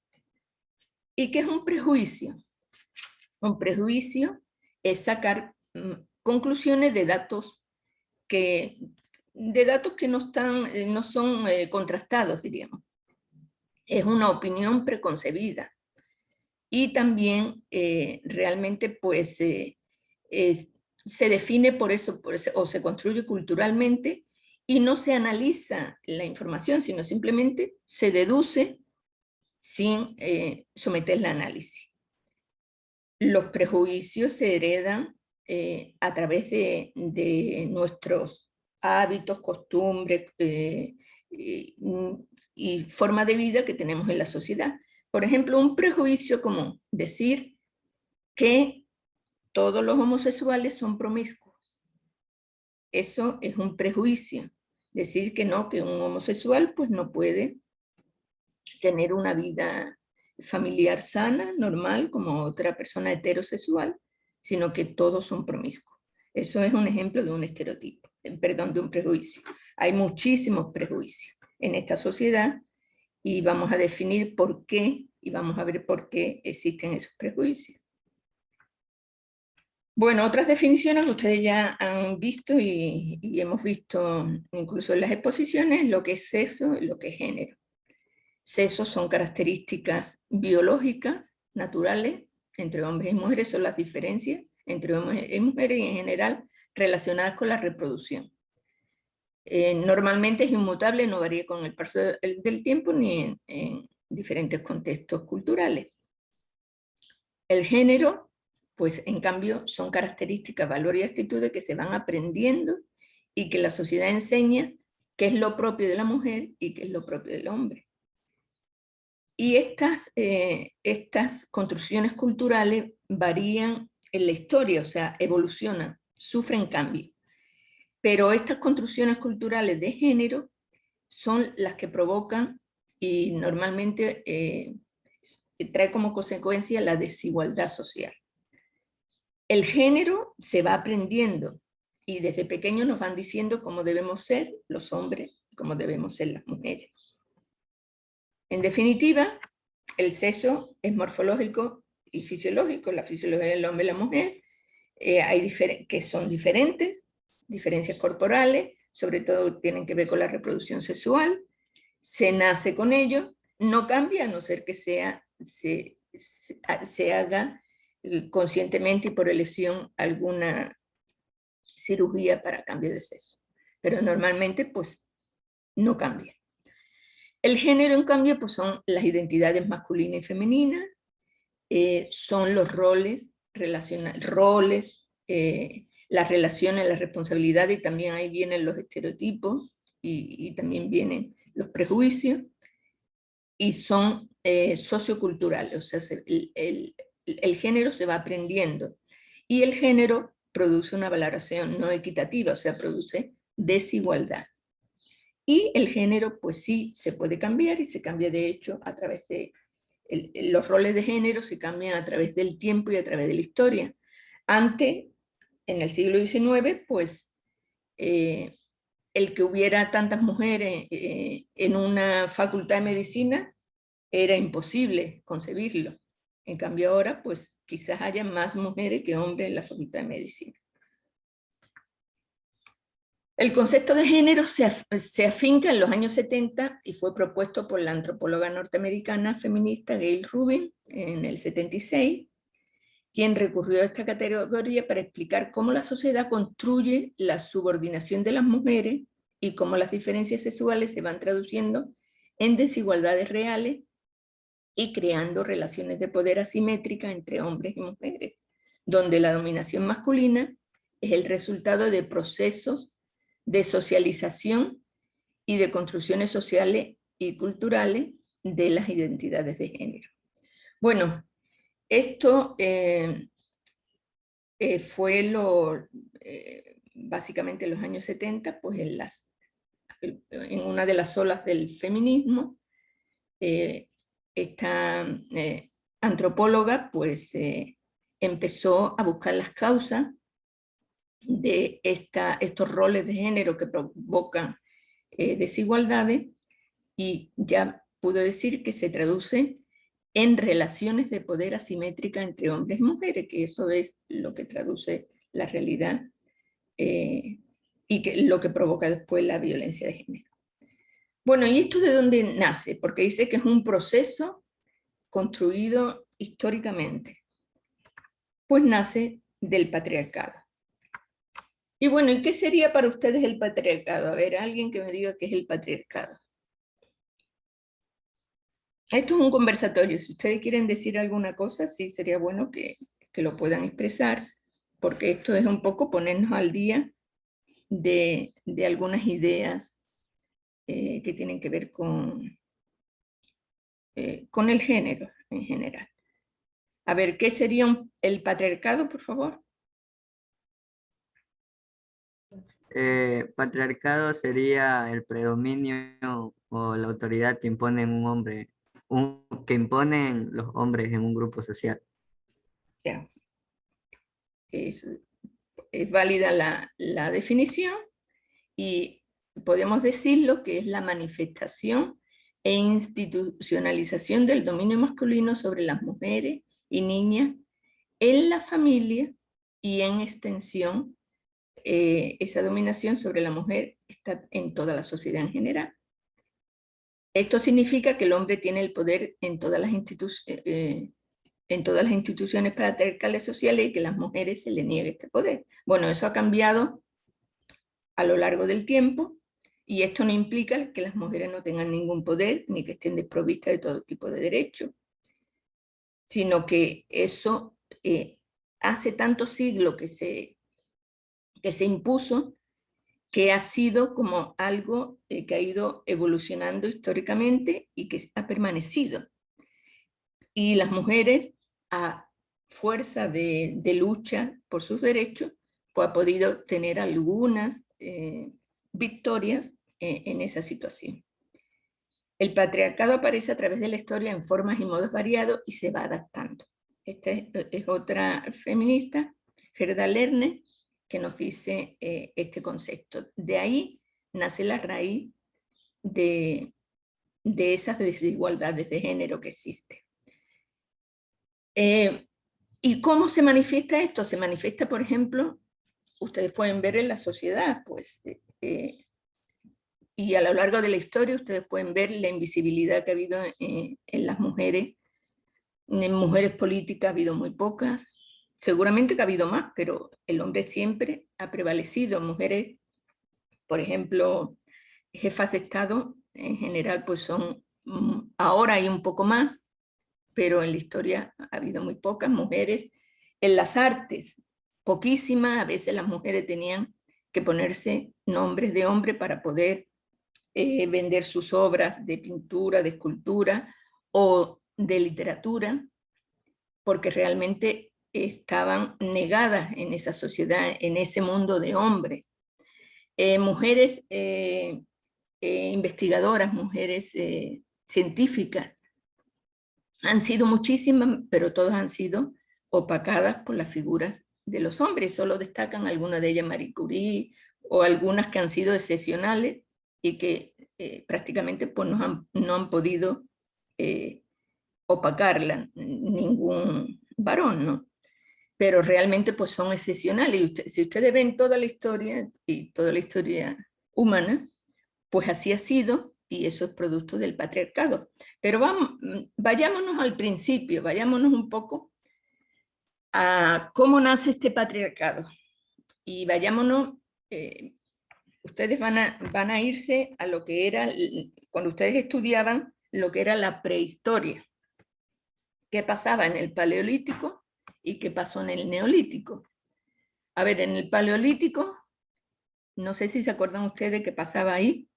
¿Y qué es un prejuicio? Un prejuicio es sacar conclusiones de datos que no son contrastados, diríamos. Es una opinión preconcebida. Y también realmente pues se define por eso, o se construye culturalmente y no se analiza la información, sino simplemente se deduce sin someterla a análisis. Los prejuicios se heredan a través de nuestros hábitos, costumbres y forma de vida que tenemos en la sociedad. Por ejemplo, un prejuicio común, decir que todos los homosexuales son promiscuos. Eso es un prejuicio. decir que no, que un homosexual pues no puede tener una vida familiar sana, normal, como otra persona heterosexual, sino que todos son promiscuos. Eso es un ejemplo de un estereotipo, perdón, de un prejuicio. Hay muchísimos prejuicios en esta sociedad y vamos a definir por qué y vamos a ver por qué existen esos prejuicios. Bueno, otras definiciones que ustedes ya han visto y hemos visto incluso en las exposiciones, lo que es sexo y lo que es género. Sexo son características biológicas, naturales, entre hombres y mujeres, son las diferencias entre hombres y mujeres y en general relacionadas con la reproducción. Normalmente es inmutable, no varía con el paso del tiempo ni en diferentes contextos culturales. El género, pues en cambio, son características, valores y actitudes que se van aprendiendo y que la sociedad enseña qué es lo propio de la mujer y qué es lo propio del hombre. Y estas construcciones culturales varían en la historia, o sea, evolucionan, sufren cambios. Pero estas construcciones culturales de género son las que provocan y normalmente trae como consecuencia la desigualdad social. El género se va aprendiendo y desde pequeños nos van diciendo cómo debemos ser los hombres, cómo debemos ser las mujeres. En definitiva, el sexo es morfológico y fisiológico, la fisiología del hombre y la mujer, que son diferentes, diferencias corporales, sobre todo tienen que ver con la reproducción sexual, se nace con ello, no cambia a no ser que se haga conscientemente y por elección alguna cirugía para cambio de sexo, pero normalmente pues no cambia. El género, en cambio, pues son las identidades masculina y femenina, son los roles, las relaciones, las responsabilidades, y también ahí vienen los estereotipos y también vienen los prejuicios, y son socioculturales, o sea, el género se va aprendiendo, y el género produce una valoración no equitativa, o sea, produce desigualdad. Y el género, pues sí, se puede cambiar y se cambia de hecho a través de... los roles de género se cambian a través del tiempo y a través de la historia. Antes, en el siglo XIX, pues el que hubiera tantas mujeres en una facultad de medicina era imposible concebirlo. En cambio ahora, pues quizás haya más mujeres que hombres en la facultad de medicina. El concepto de género se afinca en los años 70 y fue propuesto por la antropóloga norteamericana feminista Gayle Rubin en el 76, quien recurrió a esta categoría para explicar cómo la sociedad construye la subordinación de las mujeres y cómo las diferencias sexuales se van traduciendo en desigualdades reales y creando relaciones de poder asimétricas entre hombres y mujeres, donde la dominación masculina es el resultado de procesos de socialización y de construcciones sociales y culturales de las identidades de género. Bueno, esto fue básicamente en los años 70, pues en una de las olas del feminismo, esta antropóloga pues empezó a buscar las causas de estos roles de género que provocan desigualdades, y ya pudo decir que se traduce en relaciones de poder asimétricas entre hombres y mujeres, que eso es lo que traduce la realidad y lo que provoca después la violencia de género. Bueno, ¿y esto de dónde nace? Porque dice que es un proceso construido históricamente. Pues nace del patriarcado. Y bueno, ¿y qué sería para ustedes el patriarcado? A ver, alguien que me diga qué es el patriarcado. Esto es un conversatorio. Si ustedes quieren decir alguna cosa, sí sería bueno que lo puedan expresar, porque esto es un poco ponernos al día de algunas ideas que tienen que ver con el género en general. A ver, ¿qué sería el patriarcado, por favor? Patriarcado sería el predominio o la autoridad que imponen un hombre, que imponen los hombres en un grupo social. Ya. Es válida la definición y podemos decirlo que es la manifestación e institucionalización del dominio masculino sobre las mujeres y niñas en la familia y en extensión esa dominación sobre la mujer está en toda la sociedad en general. Esto significa que el hombre tiene el poder en todas las instituciones patriarcales sociales y que a las mujeres se les niega este poder. Bueno, eso ha cambiado a lo largo del tiempo y esto no implica que las mujeres no tengan ningún poder ni que estén desprovistas de todo tipo de derechos, sino que eso hace tantos siglos que se impuso, que ha sido como algo que ha ido evolucionando históricamente y que ha permanecido. Y las mujeres, a fuerza de lucha por sus derechos, pues ha podido tener algunas victorias en esa situación. El patriarcado aparece a través de la historia en formas y modos variados y se va adaptando. Esta es otra feminista, Gerda Lerner, que nos dice este concepto. De ahí nace la raíz de esas desigualdades de género que existen. ¿Y cómo se manifiesta esto? Se manifiesta, por ejemplo, ustedes pueden ver en la sociedad, pues, y a lo largo de la historia ustedes pueden ver la invisibilidad que ha habido en las mujeres. En mujeres políticas ha habido muy pocas, seguramente que ha habido más, pero el hombre siempre ha prevalecido. Mujeres, por ejemplo, jefas de Estado, en general, pues son, ahora hay un poco más, pero en la historia ha habido muy pocas mujeres. En las artes, poquísimas, a veces las mujeres tenían que ponerse nombres de hombre para poder vender sus obras de pintura, de escultura o de literatura, porque realmente estaban negadas en esa sociedad, en ese mundo de hombres. Mujeres investigadoras, mujeres científicas, han sido muchísimas, pero todas han sido opacadas por las figuras de los hombres. Solo destacan algunas de ellas, Marie Curie, o algunas que han sido excepcionales y que prácticamente pues, no han podido opacarla ningún varón, ¿no? Pero realmente pues son excepcionales. Y si ustedes ven toda la historia y toda la historia humana, pues así ha sido, y eso es producto del patriarcado. Pero vayámonos al principio, vayámonos un poco a cómo nace este patriarcado. Y vayámonos, ustedes van a irse a lo que era, cuando ustedes estudiaban, lo que era la prehistoria. ¿Qué pasaba en el Paleolítico y qué pasó en el Neolítico? A ver, en el Paleolítico, no sé si se acuerdan ustedes qué pasaba ahí.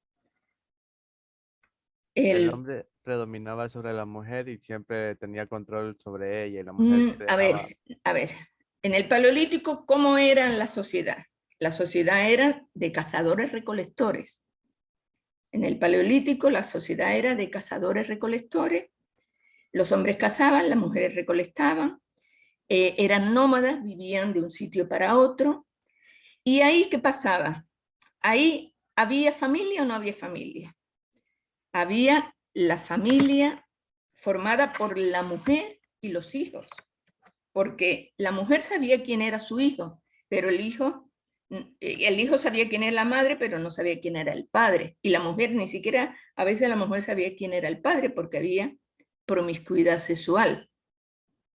El hombre predominaba sobre la mujer y siempre tenía control sobre ella y la mujer se dejaba... A ver, en el Paleolítico, ¿cómo era la sociedad? La sociedad era de cazadores-recolectores. En el Paleolítico la sociedad era de cazadores-recolectores. Los hombres cazaban, las mujeres recolectaban, eran nómadas, vivían de un sitio para otro. ¿Y ahí qué pasaba? Ahí ¿había familia o no había familia? Había la familia formada por la mujer y los hijos, porque la mujer sabía quién era su hijo, pero el hijo sabía quién era la madre, pero no sabía quién era el padre, y la mujer ni siquiera, a veces la mujer sabía quién era el padre, porque había promiscuidad sexual.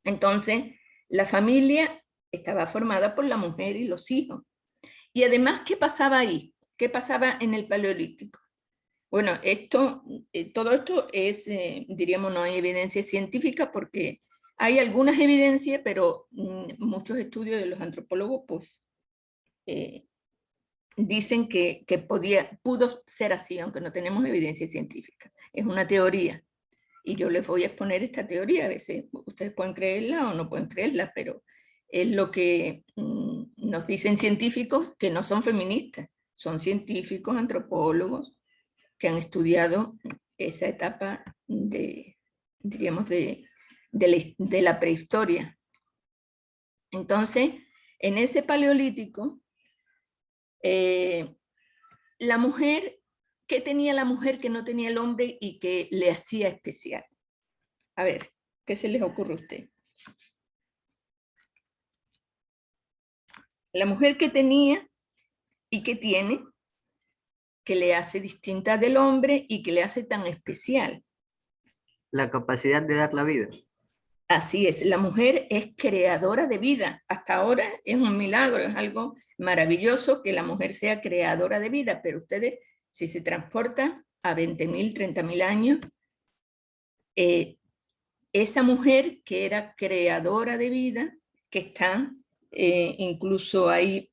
Entonces, la familia estaba formada por la mujer y los hijos. Y además, ¿qué pasaba ahí? ¿Qué pasaba en el Paleolítico? Bueno, todo esto es, diríamos, no hay evidencia científica porque hay algunas evidencias, pero muchos estudios de los antropólogos pues, dicen que pudo ser así, aunque no tenemos evidencia científica. Es una teoría. Y yo les voy a exponer esta teoría, a veces ustedes pueden creerla o no pueden creerla, pero es lo que nos dicen científicos que no son feministas, son científicos, antropólogos, que han estudiado esa etapa diríamos, de la prehistoria. Entonces, en ese paleolítico, la mujer, ¿qué tenía la mujer que no tenía el hombre y que le hacía especial? A ver, ¿qué se les ocurre a usted? La mujer que tenía y que tiene, que le hace distinta del hombre y que le hace tan especial. La capacidad de dar la vida. Así es, la mujer es creadora de vida. Hasta ahora es un milagro, es algo maravilloso que la mujer sea creadora de vida, pero ustedes, si se transportan a 20.000, 30.000 años, esa mujer que era creadora de vida, que están, incluso hay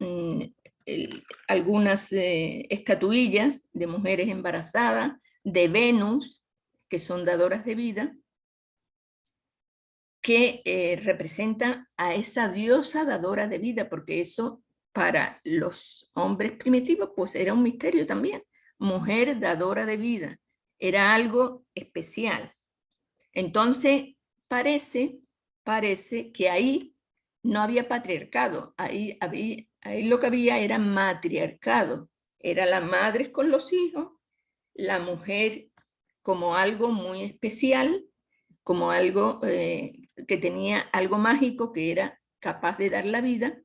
algunas estatuillas de mujeres embarazadas, de Venus, que son dadoras de vida, que representan a esa diosa dadora de vida, porque eso para los hombres primitivos pues era un misterio también. Mujer dadora de vida, era algo especial. Entonces parece que ahí no había patriarcado, ahí lo que había era matriarcado. Era las madres con los hijos, la mujer como algo muy especial, como algo que tenía algo mágico, que era capaz de dar la vida,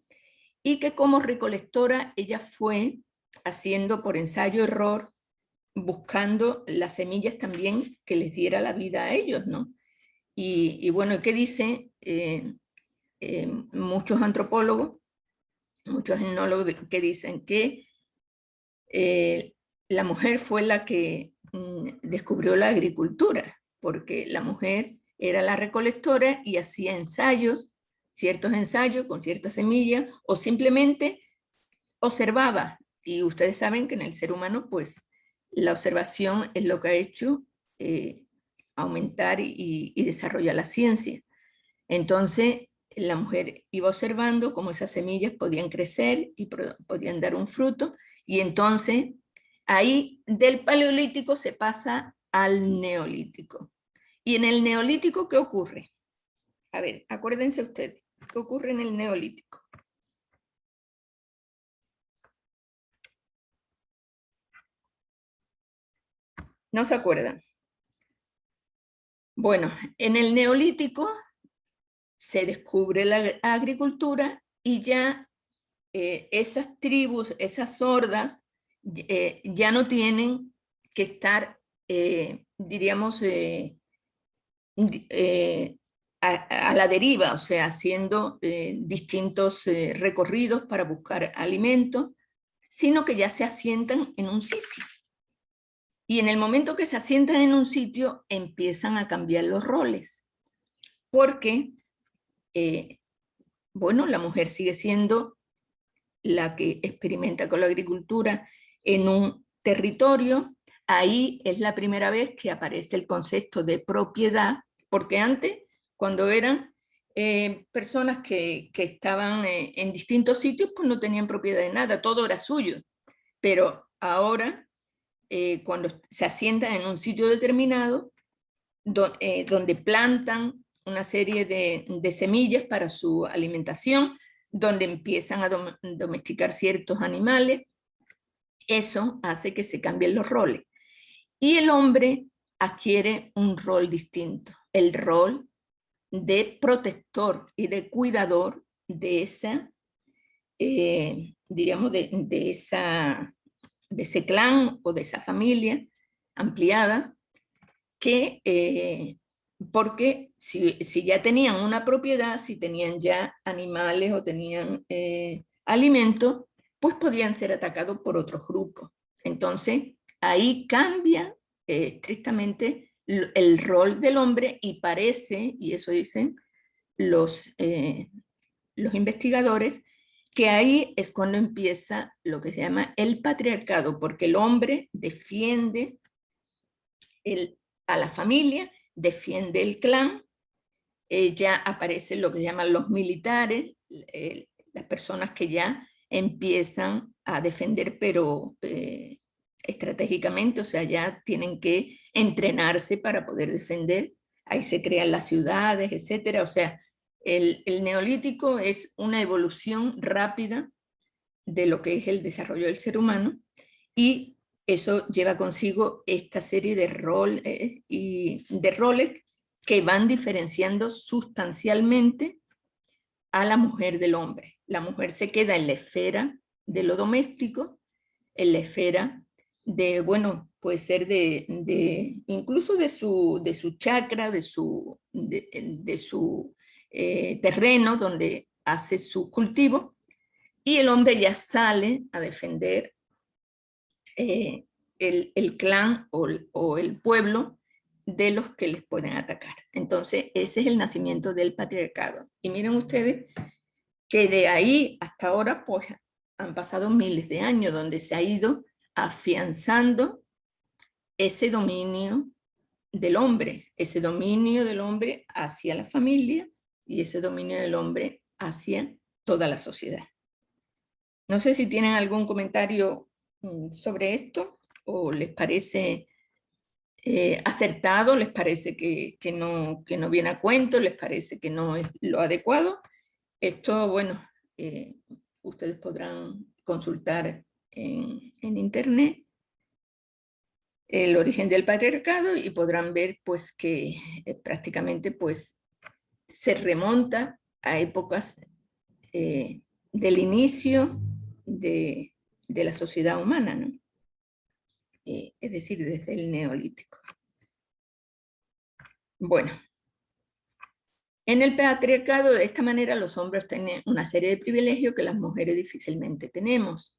y que como recolectora ella fue haciendo por ensayo-error, buscando las semillas también que les diera la vida a ellos, ¿no? Y bueno, ¿qué dicen muchos antropólogos, muchos etnólogos que dicen que la mujer fue la que descubrió la agricultura, porque la mujer era la recolectora y hacía ensayos, ciertos ensayos con ciertas semillas, o simplemente observaba. Y ustedes saben que en el ser humano, pues, la observación es lo que ha hecho aumentar y desarrollar la ciencia. Entonces, la mujer iba observando cómo esas semillas podían crecer y podían dar un fruto, y entonces ahí del paleolítico se pasa al neolítico. Y en el neolítico, ¿qué ocurre? A ver, acuérdense ustedes, ¿qué ocurre en el neolítico? ¿No se acuerdan? Bueno, en el neolítico se descubre la agricultura y ya esas tribus, esas hordas, ya no tienen que estar, diríamos, a la deriva, o sea, haciendo distintos recorridos para buscar alimentos, sino que ya se asientan en un sitio. Y en el momento que se asientan en un sitio, empiezan a cambiar los roles, porque, bueno, la mujer sigue siendo la que experimenta con la agricultura en un territorio. Ahí es la primera vez que aparece el concepto de propiedad, porque antes, cuando eran personas que estaban en distintos sitios, pues no tenían propiedad de nada, todo era suyo. Pero ahora, cuando se asientan en un sitio determinado, donde plantan una serie de semillas para su alimentación, donde empiezan a domesticar ciertos animales, eso hace que se cambien los roles. Y el hombre adquiere un rol distinto, el rol de protector y de cuidador de esa, diríamos, de ese clan o de esa familia ampliada, que porque si ya tenían una propiedad, si tenían ya animales o tenían alimentos, pues podían ser atacados por otros grupos. Entonces, ahí cambia estrictamente el rol del hombre y parece, y eso dicen los investigadores, que ahí es cuando empieza lo que se llama el patriarcado, porque el hombre defiende a la familia, defiende el clan, ya aparecen lo que llaman los militares, las personas que ya empiezan a defender, pero estratégicamente, o sea, ya tienen que entrenarse para poder defender. Ahí se crean las ciudades, etcétera. O sea, el neolítico es una evolución rápida de lo que es el desarrollo del ser humano, y eso lleva consigo esta serie de roles que van diferenciando sustancialmente a la mujer del hombre. La mujer se queda en la esfera de lo doméstico, en la esfera de, bueno, puede ser incluso de su chacra, de su terreno donde hace su cultivo, y el hombre ya sale a defender el clan o el pueblo de los que les pueden atacar. Entonces, ese es el nacimiento del patriarcado. Y miren ustedes que de ahí hasta ahora, pues, han pasado miles de años donde se ha ido afianzando ese dominio del hombre hacia la familia y ese dominio del hombre hacia toda la sociedad. No sé si tienen algún comentario sobre esto, o les parece acertado, les parece que no viene a cuento, les parece que no es lo adecuado. Esto, bueno, ustedes podrán consultar en internet el origen del patriarcado y podrán ver pues que prácticamente pues se remonta a épocas del inicio de la sociedad humana, ¿no? Es decir, desde el neolítico. Bueno, en el patriarcado de esta manera los hombres tienen una serie de privilegios que las mujeres difícilmente tenemos.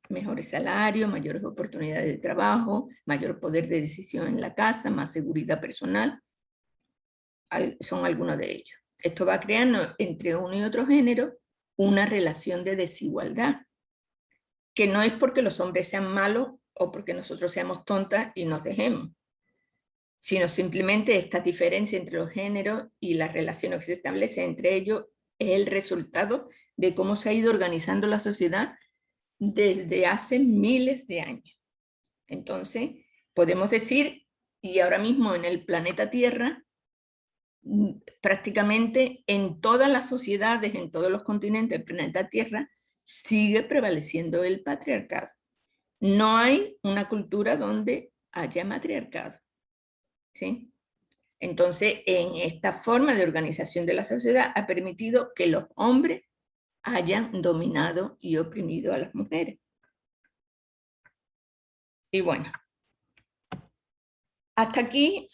Mejores salarios, mayores oportunidades de trabajo, mayor poder de decisión en la casa, más seguridad personal, son algunos de ellos. Esto va creando entre uno y otro género una relación de desigualdad, que no es porque los hombres sean malos o porque nosotros seamos tontas y nos dejemos, sino simplemente esta diferencia entre los géneros y las relaciones que se establecen entre ellos es el resultado de cómo se ha ido organizando la sociedad desde hace miles de años. Entonces, podemos decir, y ahora mismo en el planeta Tierra, prácticamente en todas las sociedades, en todos los continentes del planeta Tierra, sigue prevaleciendo el patriarcado. No hay una cultura donde haya matriarcado, ¿sí? Entonces, en esta forma de organización de la sociedad ha permitido que los hombres hayan dominado y oprimido a las mujeres. Y bueno, hasta aquí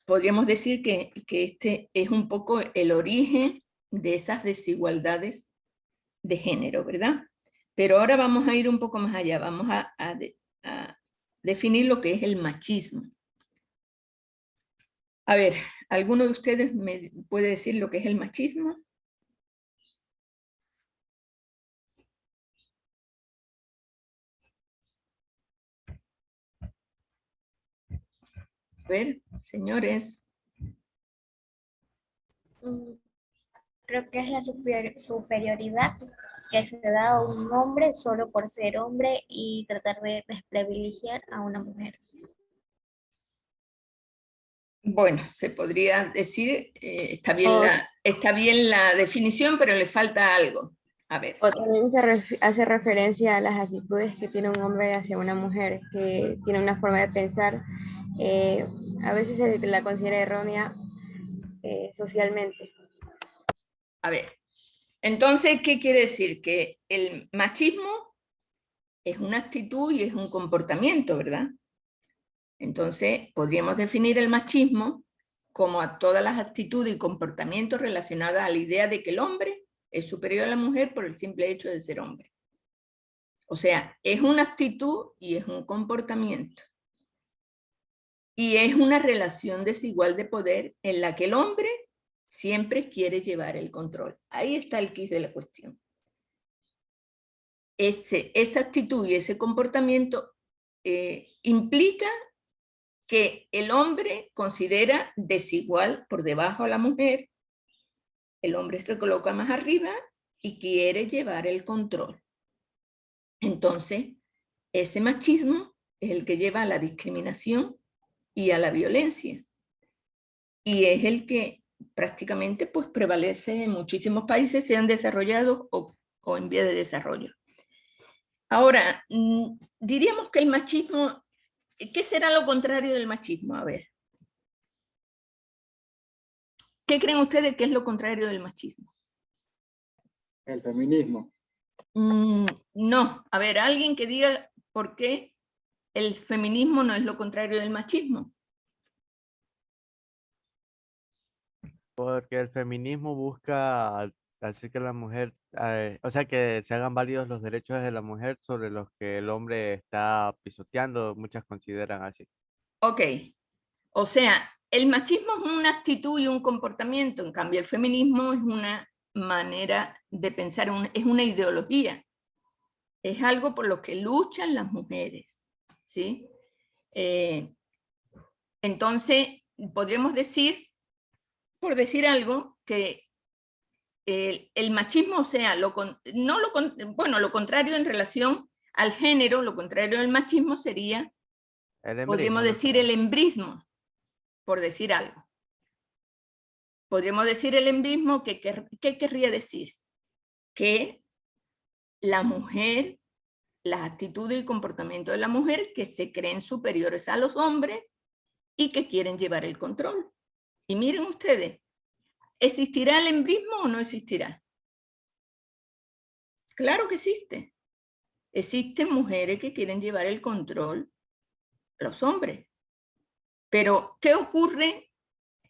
podríamos decir que este es un poco el origen de esas desigualdades de género, ¿verdad? Pero ahora vamos a ir un poco más allá, vamos a definir lo que es el machismo. A ver, ¿alguno de ustedes me puede decir lo que es el machismo? A ver, señores. Creo que es la superioridad que se da a un hombre solo por ser hombre y tratar de desprivilegiar a una mujer. Bueno, se podría decir, está bien la definición, pero le falta algo. A ver. O también se hace referencia a las actitudes que tiene un hombre hacia una mujer, que tiene una forma de pensar, a veces se la considera errónea socialmente. A ver, entonces, ¿qué quiere decir? Que el machismo es una actitud y es un comportamiento, ¿verdad? Entonces, podríamos definir el machismo como a todas las actitudes y comportamientos relacionados a la idea de que el hombre es superior a la mujer por el simple hecho de ser hombre. O sea, es una actitud y es un comportamiento. Y es una relación desigual de poder en la que el hombre siempre quiere llevar el control. Ahí está el quid de la cuestión. Esa actitud y ese comportamiento implica que el hombre considera desigual por debajo a la mujer, el hombre se coloca más arriba y quiere llevar el control. Entonces, ese machismo es el que lleva a la discriminación y a la violencia. Y es el que prácticamente pues, prevalece en muchísimos países, sean desarrollados o en vía de desarrollo. Ahora, diríamos que el machismo, ¿qué será lo contrario del machismo? A ver. ¿Qué creen ustedes que es lo contrario del machismo? El feminismo. No, a ver, alguien que diga por qué el feminismo no es lo contrario del machismo. Porque el feminismo busca hacer que la mujer, o sea, que se hagan válidos los derechos de la mujer sobre los que el hombre está pisoteando, muchas consideran así. Ok, o sea, el machismo es una actitud y un comportamiento, en cambio el feminismo es una manera de pensar, es una ideología, es algo por lo que luchan las mujeres, ¿sí? Entonces, podríamos decir, por decir algo, que el machismo, o sea, lo contrario en relación al género, lo contrario del machismo sería, podríamos decir, el embrismo, por decir algo. Podríamos decir el embrismo, ¿qué querría decir? Que la mujer, las actitudes y comportamiento de la mujer que se creen superiores a los hombres y que quieren llevar el control. Y miren ustedes, ¿existirá el embrismo o no existirá? Claro que existe. Existen mujeres que quieren llevar el control a los hombres. Pero, ¿qué ocurre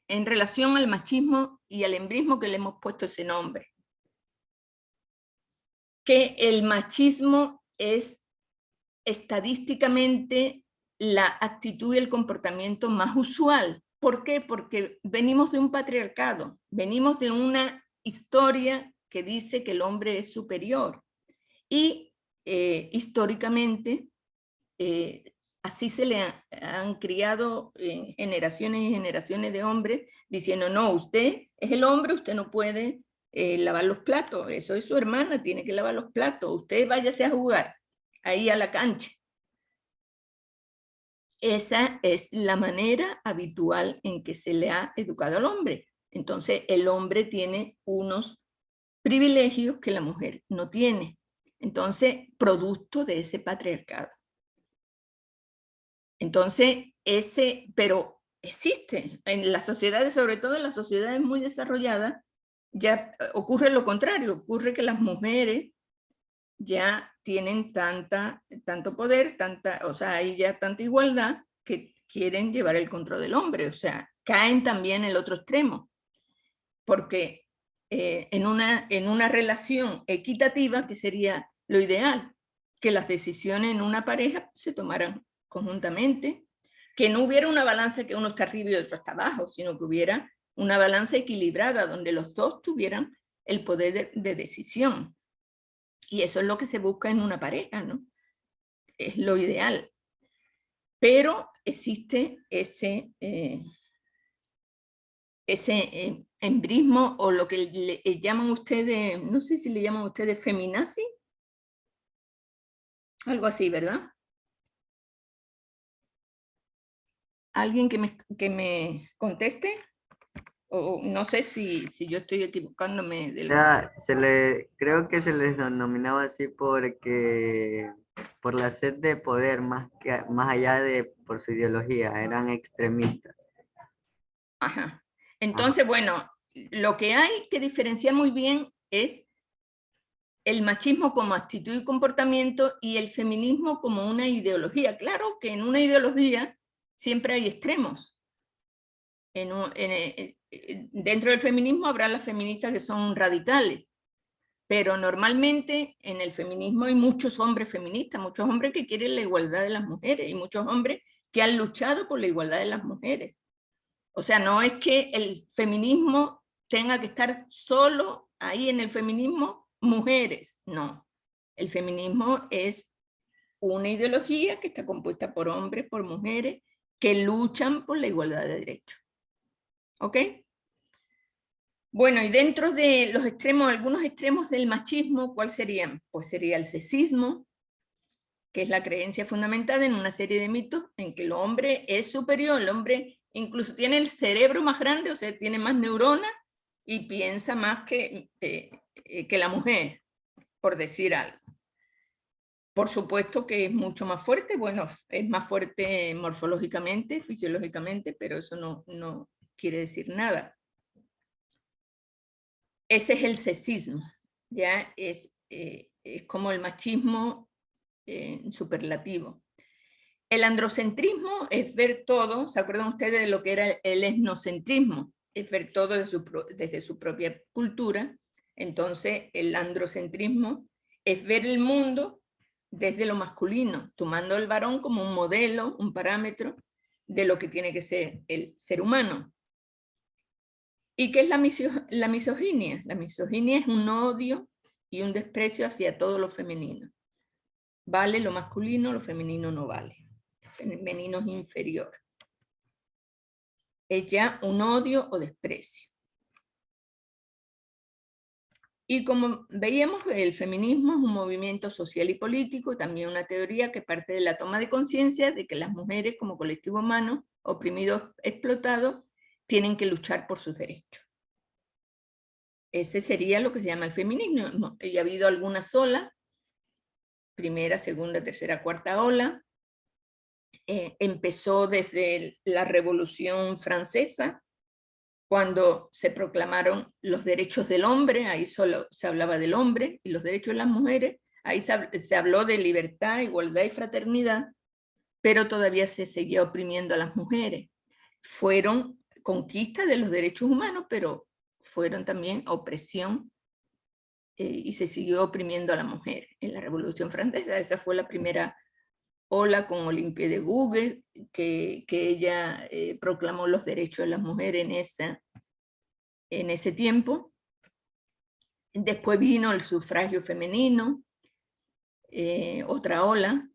en relación al machismo y al embrismo que le hemos puesto ese nombre? Que el machismo es estadísticamente la actitud y el comportamiento más usual. ¿Por qué? Porque venimos de un patriarcado, venimos de una historia que dice que el hombre es superior. Y históricamente así se le han criado generaciones y generaciones de hombres diciendo, no, usted es el hombre, usted no puede lavar los platos, eso es su hermana, tiene que lavar los platos, usted váyase a jugar ahí a la cancha. Esa es la manera habitual en que se le ha educado al hombre. Entonces el hombre tiene unos privilegios que la mujer no tiene. Entonces, producto de ese patriarcado. Entonces, pero existe en las sociedades, sobre todo en las sociedades muy desarrolladas, ya ocurre lo contrario, ocurre que las mujeres ya tienen tanto poder, o sea, hay ya tanta igualdad que quieren llevar el control del hombre, o sea, caen también en el otro extremo, porque en una relación equitativa, que sería lo ideal, que las decisiones en una pareja se tomaran conjuntamente, que no hubiera una balanza que uno está arriba y otro está abajo, sino que hubiera una balanza equilibrada donde los dos tuvieran el poder de decisión. Y eso es lo que se busca en una pareja, ¿no? Es lo ideal. Pero existe ese embrismo, o lo que le llaman ustedes, no sé si le llaman ustedes feminazi, algo así, ¿verdad? ¿Alguien que me conteste? O no sé si yo estoy equivocándome. Creo que se les denominaba así porque por la sed de poder, más allá de por su ideología, eran extremistas. Ajá. Entonces, bueno, lo que hay que diferenciar muy bien es el machismo como actitud y comportamiento y el feminismo como una ideología. Claro que en una ideología siempre hay extremos. Dentro del feminismo habrá las feministas que son radicales, pero normalmente en el feminismo hay muchos hombres feministas, muchos hombres que quieren la igualdad de las mujeres y muchos hombres que han luchado por la igualdad de las mujeres. O sea, no es que el feminismo tenga que estar solo ahí en el feminismo mujeres, no. El feminismo es una ideología que está compuesta por hombres, por mujeres, que luchan por la igualdad de derechos. ¿Ok? Bueno, y dentro de los extremos, algunos extremos del machismo, ¿cuál serían? Pues sería el sexismo, que es la creencia fundamentada en una serie de mitos en que el hombre es superior, el hombre incluso tiene el cerebro más grande, o sea, tiene más neuronas y piensa más que la mujer, por decir algo. Por supuesto que es mucho más fuerte, bueno, es más fuerte morfológicamente, fisiológicamente, pero eso no quiere decir nada. Ese es el sexismo, ya es como el machismo superlativo. El androcentrismo es ver todo, ¿se acuerdan ustedes de lo que era el etnocentrismo? Es ver todo desde su propia cultura. Entonces el androcentrismo es ver el mundo desde lo masculino, tomando al varón como un modelo, un parámetro de lo que tiene que ser el ser humano. ¿Y qué es la misoginia? La misoginia es un odio y un desprecio hacia todo lo femenino. Vale lo masculino, lo femenino no vale. Femenino es inferior. Es ya un odio o desprecio. Y como veíamos, el feminismo es un movimiento social y político, también una teoría que parte de la toma de conciencia de que las mujeres como colectivo humano, oprimidos, explotados, tienen que luchar por sus derechos. Ese sería lo que se llama el feminismo. Y ha habido algunas olas, primera, segunda, tercera, cuarta ola. Empezó desde la Revolución Francesa, cuando se proclamaron los derechos del hombre, ahí solo se hablaba del hombre, y los derechos de las mujeres, ahí se habló de libertad, igualdad y fraternidad, pero todavía se seguía oprimiendo a las mujeres. Fueron conquistas de los derechos humanos, pero fueron también opresión, y se siguió oprimiendo a la mujer. En la Revolución Francesa, esa fue la primera ola con Olimpia de Gouges, que ella proclamó los derechos de las mujeres en ese tiempo. Después vino el sufragio femenino, otra ola,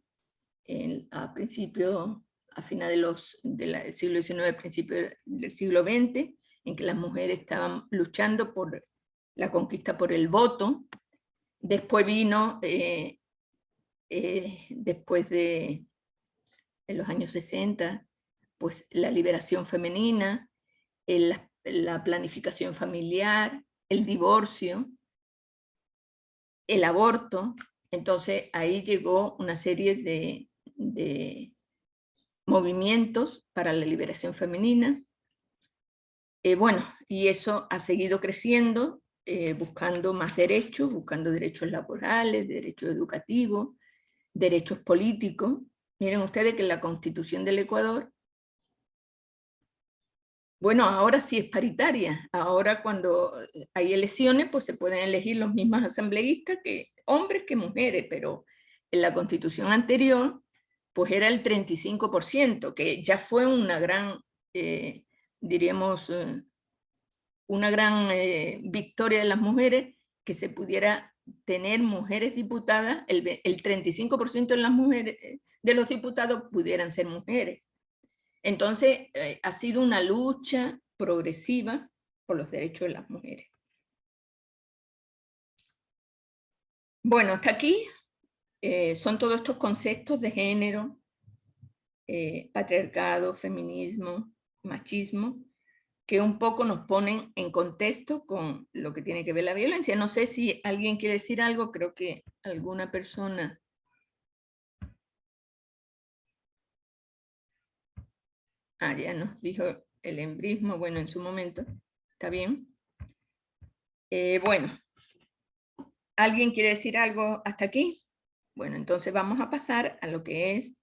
a finales del siglo XIX, principio del siglo XX, en que las mujeres estaban luchando por la conquista por el voto. Después vino, después de los años 60, pues la liberación femenina, la planificación familiar, el divorcio, el aborto. Entonces ahí llegó una serie de movimientos para la liberación femenina. Bueno, y eso ha seguido creciendo, buscando más derechos, buscando derechos laborales, derechos educativos, derechos políticos. Miren ustedes que la Constitución del Ecuador, bueno, ahora sí es paritaria. Ahora cuando hay elecciones, pues se pueden elegir los mismos asambleístas, hombres que mujeres, pero en la Constitución anterior, pues era el 35%, que ya fue una gran, diríamos, una gran victoria de las mujeres, que se pudiera tener mujeres diputadas, el 35% de las mujeres, de los diputados pudieran ser mujeres. Entonces, ha sido una lucha progresiva por los derechos de las mujeres. Bueno, hasta aquí son todos estos conceptos de género, patriarcado, feminismo, machismo, que un poco nos ponen en contexto con lo que tiene que ver la violencia. No sé si alguien quiere decir algo, creo que alguna persona... ya nos dijo el embrismo, bueno, en su momento, ¿está bien? Bueno, ¿alguien quiere decir algo hasta aquí? Bueno, entonces vamos a pasar a lo que es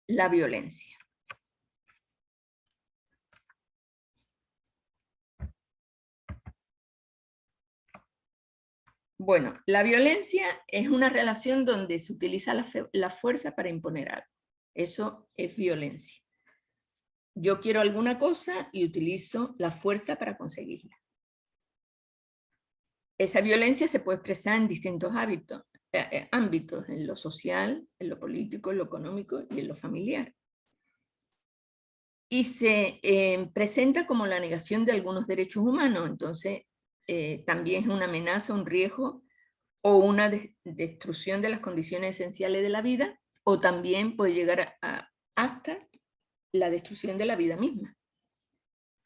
la violencia. Bueno, la violencia es una relación donde se utiliza la fuerza para imponer algo. Eso es violencia. Yo quiero alguna cosa y utilizo la fuerza para conseguirla. Esa violencia se puede expresar en distintos ámbitos, en lo social, en lo político, en lo económico y en lo familiar. Y se presenta como la negación de algunos derechos humanos, entonces también es una amenaza, un riesgo o una destrucción de las condiciones esenciales de la vida, o también puede llegar hasta la destrucción de la vida misma.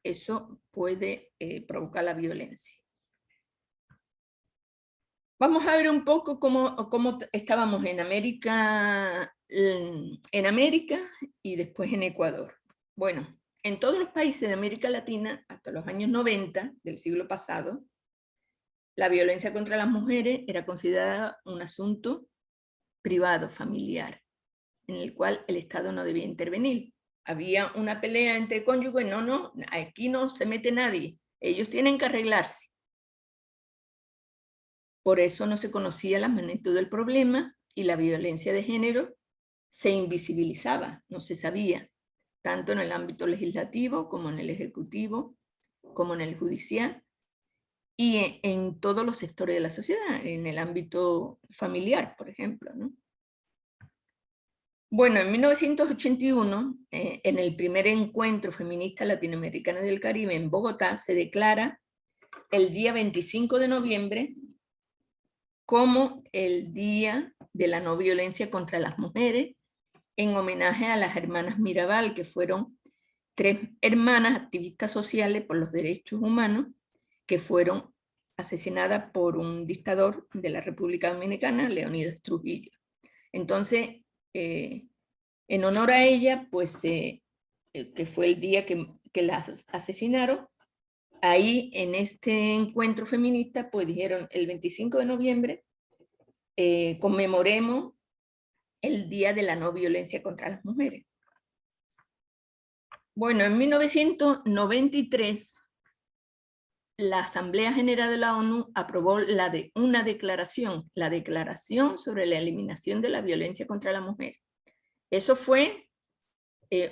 Eso puede provocar la violencia. Vamos a ver un poco cómo estábamos en América y después en Ecuador. Bueno, en todos los países de América Latina, hasta los años 90 del siglo pasado, la violencia contra las mujeres era considerada un asunto privado, familiar, en el cual el Estado no debía intervenir. Había una pelea entre cónyuges, no, aquí no se mete nadie, ellos tienen que arreglarse. Por eso no se conocía la magnitud del problema y la violencia de género se invisibilizaba, no se sabía, tanto en el ámbito legislativo como en el ejecutivo, como en el judicial y en todos los sectores de la sociedad, en el ámbito familiar, por ejemplo, ¿no? Bueno, en 1981, en el primer encuentro feminista latinoamericano del Caribe en Bogotá, se declara el día 25 de noviembre como el Día de la No Violencia contra las Mujeres, en homenaje a las hermanas Mirabal, que fueron 3 hermanas activistas sociales por los derechos humanos, que fueron asesinadas por un dictador de la República Dominicana, Leonidas Trujillo. Entonces, en honor a ella, pues, que fue el día que las asesinaron, ahí en este encuentro feminista, pues dijeron el 25 de noviembre, conmemoremos el Día de la No Violencia contra las Mujeres. Bueno, en 1993, la Asamblea General de la ONU aprobó una declaración, la Declaración sobre la Eliminación de la Violencia contra la Mujer. Eso fue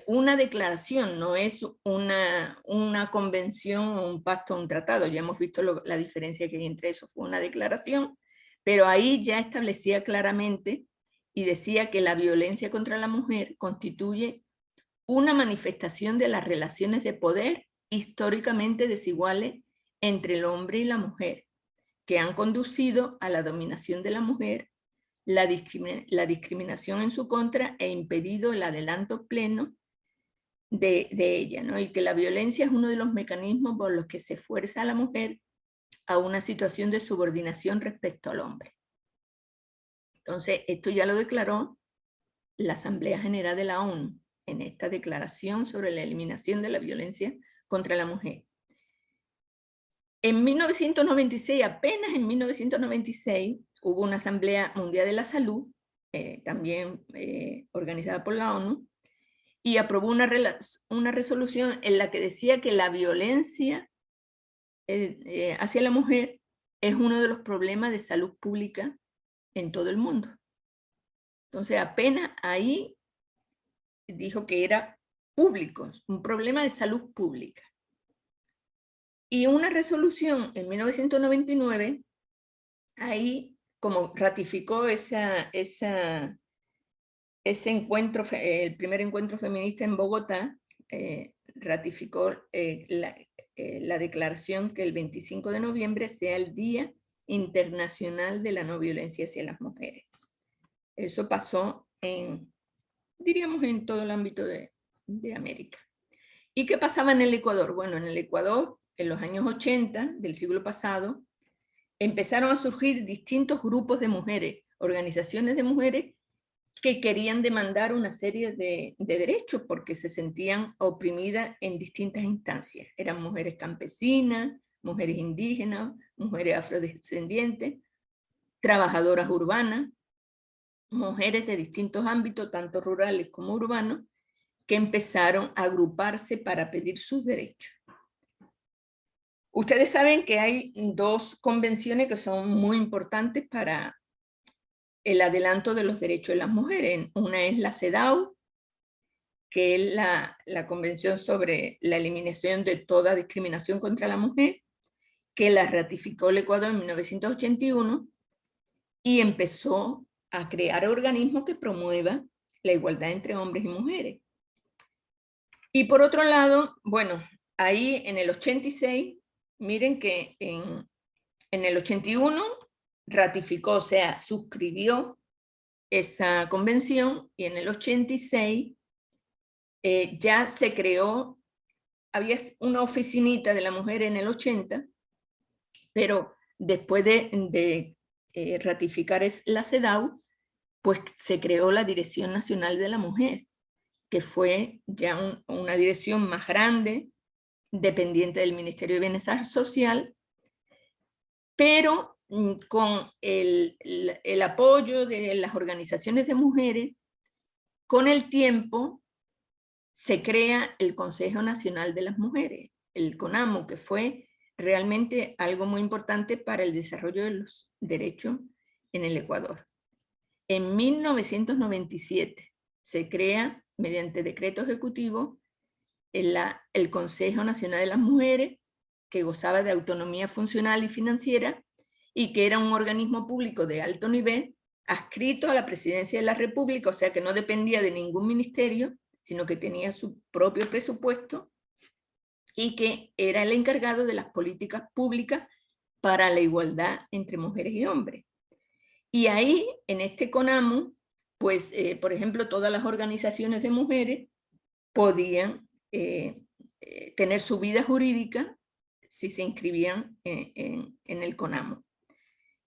una declaración, no es una convención, un pacto, un tratado. Ya hemos visto la diferencia que hay entre eso. Fue una declaración, pero ahí ya establecía claramente y decía que la violencia contra la mujer constituye una manifestación de las relaciones de poder históricamente desiguales entre el hombre y la mujer, que han conducido a la dominación de la mujer, la discriminación en su contra e impedido el adelanto pleno de ella, ¿no? Y que la violencia es uno de los mecanismos por los que se fuerza a la mujer a una situación de subordinación respecto al hombre. Entonces, esto ya lo declaró la Asamblea General de la ONU en esta declaración sobre la eliminación de la violencia contra la mujer. En 1996, apenas en 1996, hubo una Asamblea Mundial de la Salud, también organizada por la ONU, y aprobó una resolución en la que decía que la violencia hacia la mujer es uno de los problemas de salud pública en todo el mundo. Entonces apenas ahí dijo que era público, un problema de salud pública. Y una resolución en 1999, ahí como ratificó ese encuentro, el primer encuentro feminista en Bogotá, ratificó la declaración que el 25 de noviembre sea el Día Internacional de la No Violencia hacia las Mujeres. Eso pasó diríamos, en todo el ámbito de América. ¿Y qué pasaba en el Ecuador? Bueno, en el Ecuador, en los años 80 del siglo pasado, empezaron a surgir distintos grupos de mujeres, organizaciones de mujeres que querían demandar una serie de derechos porque se sentían oprimidas en distintas instancias. Eran mujeres campesinas, mujeres indígenas, mujeres afrodescendientes, trabajadoras urbanas, mujeres de distintos ámbitos, tanto rurales como urbanos, que empezaron a agruparse para pedir sus derechos. Ustedes saben que hay 2 convenciones que son muy importantes para el adelanto de los derechos de las mujeres. Una es la CEDAW, que es la Convención sobre la Eliminación de toda discriminación contra la mujer, que la ratificó el Ecuador en 1981 y empezó a crear organismos que promuevan la igualdad entre hombres y mujeres. Y por otro lado, bueno, ahí en el 86, miren que en el 81 ratificó, o sea, suscribió esa convención, y en el 86 ya se creó, había una oficinita de la mujer en el 80, pero después de ratificar la CEDAW, pues se creó la Dirección Nacional de la Mujer, que fue ya una dirección más grande, dependiente del Ministerio de Bienestar Social, pero con el apoyo de las organizaciones de mujeres, con el tiempo se crea el Consejo Nacional de las Mujeres, el CONAMU, que fue realmente algo muy importante para el desarrollo de los derechos en el Ecuador. En 1997 se crea, mediante decreto ejecutivo, el Consejo Nacional de las Mujeres, que gozaba de autonomía funcional y financiera, y que era un organismo público de alto nivel, adscrito a la Presidencia de la República, o sea que no dependía de ningún ministerio, sino que tenía su propio presupuesto, y que era el encargado de las políticas públicas para la igualdad entre mujeres y hombres. Y ahí, en este CONAMU, pues, por ejemplo, todas las organizaciones de mujeres podían tener su vida jurídica si se inscribían en el CONAMU.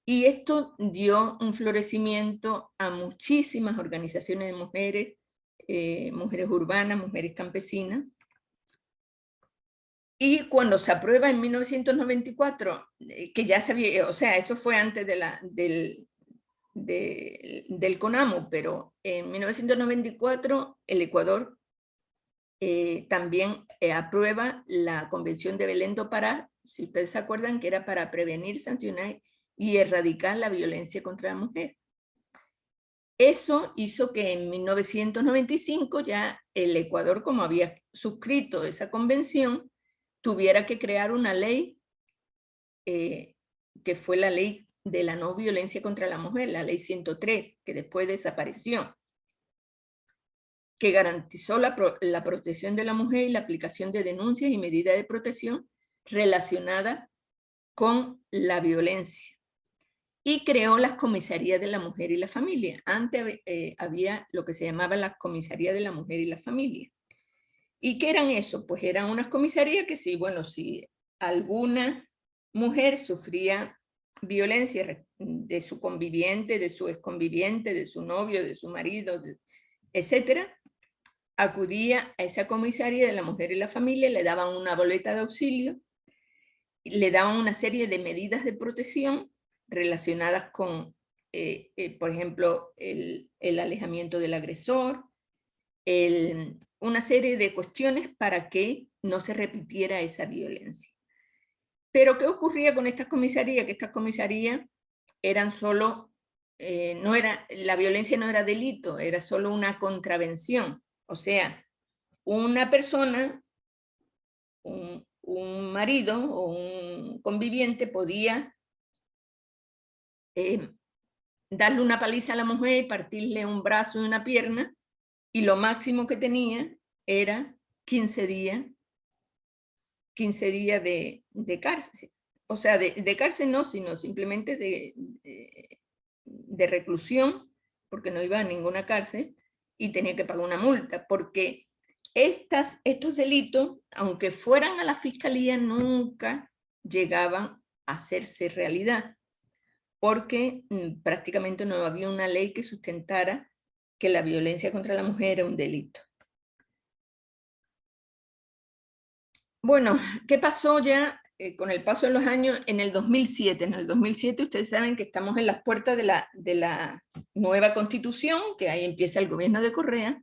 Y esto dio un florecimiento a muchísimas organizaciones de mujeres, mujeres urbanas, mujeres campesinas. Y cuando se aprueba en 1994, que ya se había, o sea, esto fue antes del CONAMU, pero en 1994 el Ecuador también aprueba la Convención de Belén do Pará, si ustedes se acuerdan, que era para prevenir, sancionar y erradicar la violencia contra la mujer. Eso hizo que en 1995 ya el Ecuador, como había suscrito esa convención, tuviera que crear una ley que fue la ley de la no violencia contra la mujer, la ley 103, que después desapareció, que garantizó la protección de la mujer y la aplicación de denuncias y medidas de protección relacionadas con la violencia. Y creó las comisarías de la mujer y la familia. Antes había lo que se llamaba la comisaría de la mujer y la familia. ¿Y qué eran eso? Pues eran unas comisarías que sí, bueno, si alguna mujer sufría violencia de su conviviente, de su exconviviente, de su novio, de su marido, etcétera, acudía a esa comisaría de la mujer y la familia, le daban una boleta de auxilio, le daban una serie de medidas de protección relacionadas con, por ejemplo, el alejamiento del agresor, una serie de cuestiones para que no se repitiera esa violencia. Pero ¿qué ocurría con estas comisarías? Que estas comisarías eran solo, la violencia no era delito, era solo una contravención. O sea, una persona, un marido o un conviviente podía darle una paliza a la mujer y partirle un brazo y una pierna, y lo máximo que tenía era 15 días de cárcel. O sea, de cárcel no, sino simplemente de reclusión, porque no iba a ninguna cárcel, y tenía que pagar una multa, porque estos delitos, aunque fueran a la fiscalía, nunca llegaban a hacerse realidad, porque prácticamente no había una ley que sustentara que la violencia contra la mujer era un delito. Bueno, ¿qué pasó ya con el paso de los años? En el 2007, ustedes saben que estamos en las puertas de la nueva Constitución, que ahí empieza el gobierno de Correa.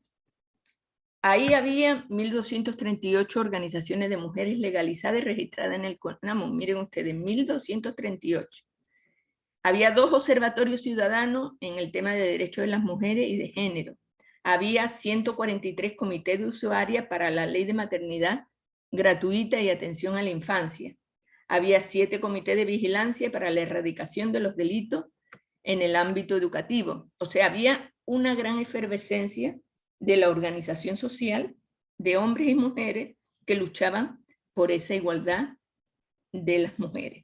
Ahí había 1.238 organizaciones de mujeres legalizadas y registradas en el CONAMU. Miren ustedes, 1.238. Había 2 observatorios ciudadanos en el tema de derechos de las mujeres y de género. Había 143 comités de usuarias para la ley de maternidad gratuita y atención a la infancia. Había 7 comités de vigilancia para la erradicación de los delitos en el ámbito educativo. O sea, había una gran efervescencia de la organización social de hombres y mujeres que luchaban por esa igualdad de las mujeres.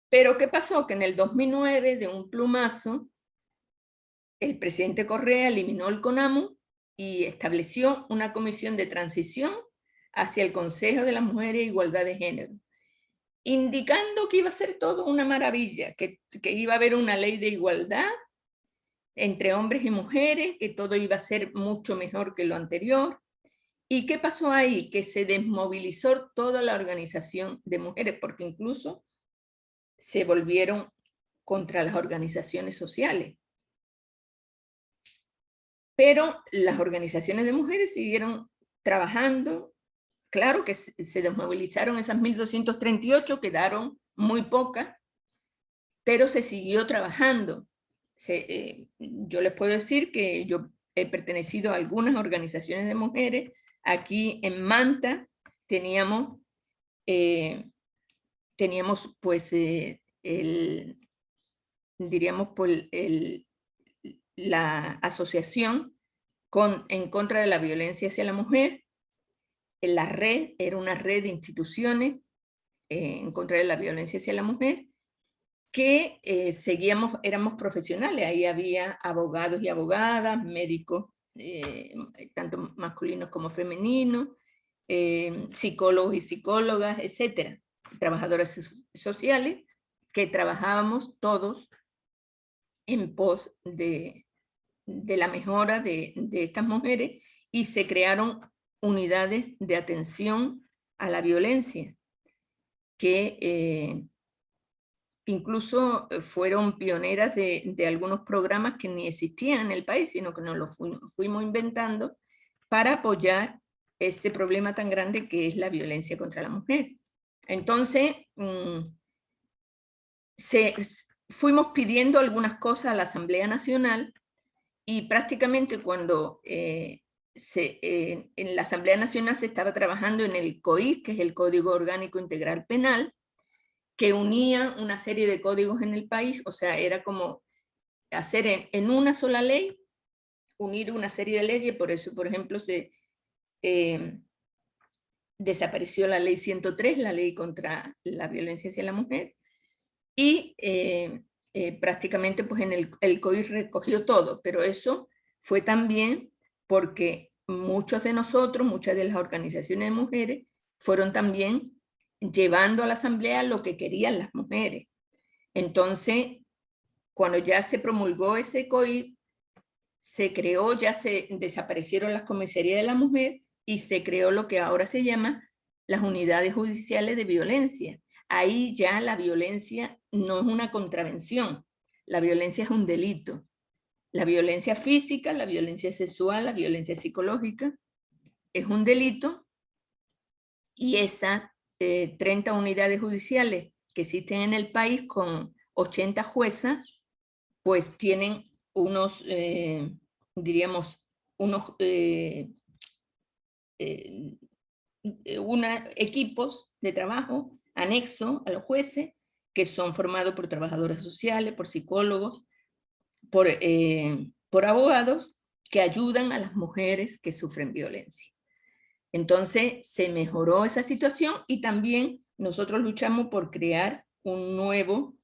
Pero ¿qué pasó? Que en el 2009, de un plumazo, el presidente Correa eliminó el CONAMU y estableció una comisión de transición hacia el Consejo de las Mujeres e Igualdad de Género, indicando que iba a ser todo una maravilla, que iba a haber una ley de igualdad entre hombres y mujeres, que todo iba a ser mucho mejor que lo anterior. ¿Y qué pasó ahí? Que se desmovilizó toda la organización de mujeres, porque incluso se volvieron contra las organizaciones sociales. Pero las organizaciones de mujeres siguieron trabajando. Claro que se desmovilizaron esas 1.238, quedaron muy pocas, pero se siguió trabajando. Yo les puedo decir que yo he pertenecido a algunas organizaciones de mujeres. Aquí en Manta teníamos pues diríamos por la asociación en contra de la violencia hacia la mujer. La red era una red de instituciones en contra de la violencia hacia la mujer, que éramos profesionales. Ahí había abogados y abogadas, médicos, tanto masculinos como femeninos, psicólogos y psicólogas, etcétera, trabajadoras sociales, que trabajábamos todos en pos de la mejora de estas mujeres, y se crearon unidades de atención a la violencia, que incluso fueron pioneras de algunos programas que ni existían en el país, sino que nos los fuimos inventando para apoyar ese problema tan grande que es la violencia contra la mujer. Entonces, fuimos pidiendo algunas cosas a la Asamblea Nacional, y prácticamente cuando en la Asamblea Nacional se estaba trabajando en el COIP, que es el Código Orgánico Integral Penal, que unía una serie de códigos en el país. O sea, era como hacer en una sola ley, unir una serie de leyes. Por eso, por ejemplo, desapareció la ley 103, la ley contra la violencia hacia la mujer, y prácticamente pues en el COIP recogió todo. Pero eso fue también porque muchos de nosotros, muchas de las organizaciones de mujeres, fueron también llevando a la Asamblea lo que querían las mujeres. Entonces, cuando ya se promulgó ese COIP, se creó, ya se desaparecieron las comisarías de la mujer y se creó lo que ahora se llama las unidades judiciales de violencia. Ahí ya la violencia no es una contravención, la violencia es un delito. La violencia física, la violencia sexual, la violencia psicológica es un delito, y esas 30 unidades judiciales que existen en el país con 80 juezas, pues tienen unos, diríamos, equipos de trabajo anexo a los jueces, que son formados por trabajadoras sociales, por psicólogos, por abogados, que ayudan a las mujeres que sufren violencia. Entonces se mejoró esa situación, y también nosotros luchamos por crear un nuevo,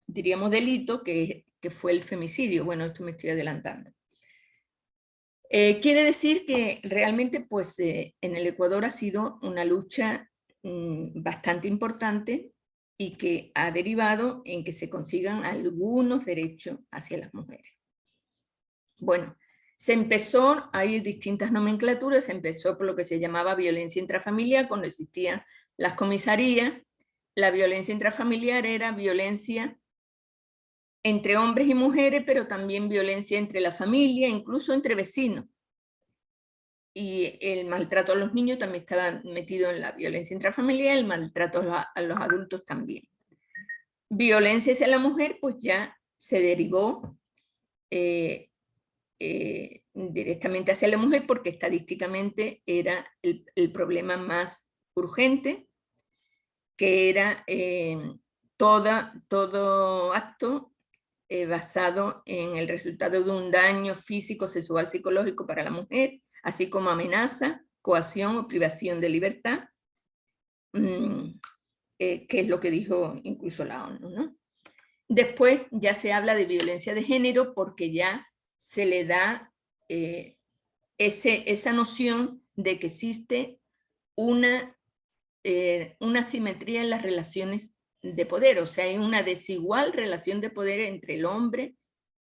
diríamos, delito, que fue el femicidio. Bueno, esto me estoy adelantando. Quiere decir que realmente pues, en el Ecuador ha sido una lucha bastante importante, y que ha derivado en que se consigan algunos derechos hacia las mujeres. Bueno, se empezó, hay distintas nomenclaturas. Se empezó por lo que se llamaba violencia intrafamiliar, cuando existían las comisarías. La violencia intrafamiliar era violencia entre hombres y mujeres, pero también violencia entre la familia, incluso entre vecinos. Y el maltrato a los niños también estaba metido en la violencia intrafamiliar, el maltrato a los adultos también. Violencia hacia la mujer, pues ya se derivó directamente hacia la mujer, porque estadísticamente era el problema más urgente, que era todo acto basado en el resultado de un daño físico, sexual, psicológico para la mujer, así como amenaza, coacción o privación de libertad, que es lo que dijo incluso la ONU, ¿no? Después ya se habla de violencia de género porque ya se le da esa noción de que existe una asimetría en las relaciones de poder, o sea, hay una desigual relación de poder entre el hombre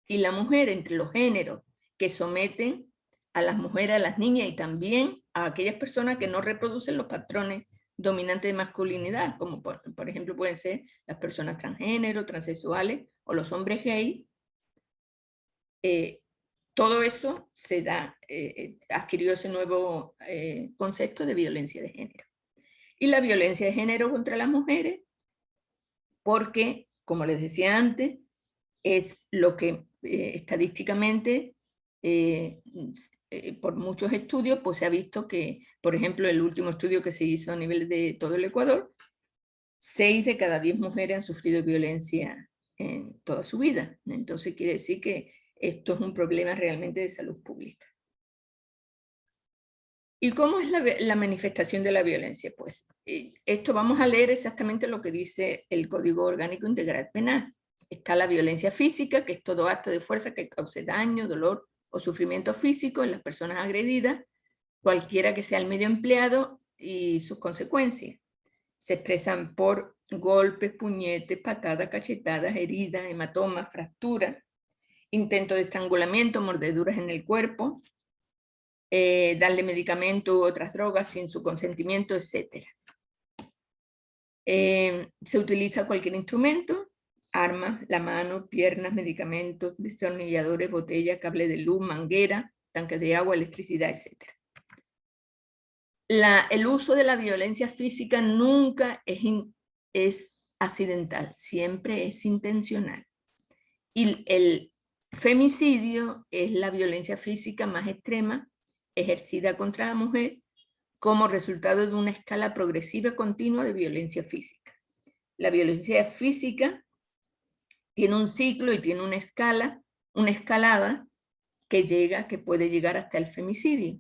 y la mujer, entre los géneros, que someten a las mujeres, a las niñas y también a aquellas personas que no reproducen los patrones dominantes de masculinidad, como por ejemplo pueden ser las personas transgénero, transexuales o los hombres gay. Todo eso se da, adquirió ese nuevo concepto de violencia de género. Y la violencia de género contra las mujeres, porque, como les decía antes, es lo que estadísticamente, por muchos estudios, pues se ha visto que, por ejemplo, el último estudio que se hizo a nivel de todo el Ecuador, 6 de cada 10 mujeres han sufrido violencia en toda su vida. Entonces quiere decir que esto es un problema realmente de salud pública. ¿Y cómo es la manifestación de la violencia? Pues esto vamos a leer exactamente lo que dice el Código Orgánico Integral Penal. Está la violencia física, que es todo acto de fuerza que cause daño, dolor o sufrimiento físico en las personas agredidas, cualquiera que sea el medio empleado y sus consecuencias. Se expresan por golpes, puñetes, patadas, cachetadas, heridas, hematomas, fracturas, intentos de estrangulamiento, mordeduras en el cuerpo, darle medicamentos u otras drogas sin su consentimiento, etc. Se utiliza cualquier instrumento, armas, la mano, piernas, medicamentos, destornilladores, botella, cable de luz, manguera, tanques de agua, electricidad, etc. El uso de la violencia física nunca es accidental, siempre es intencional. Y el femicidio es la violencia física más extrema ejercida contra la mujer como resultado de una escala progresiva continua de violencia física. La violencia física tiene un ciclo y tiene una escalada que puede llegar hasta el femicidio.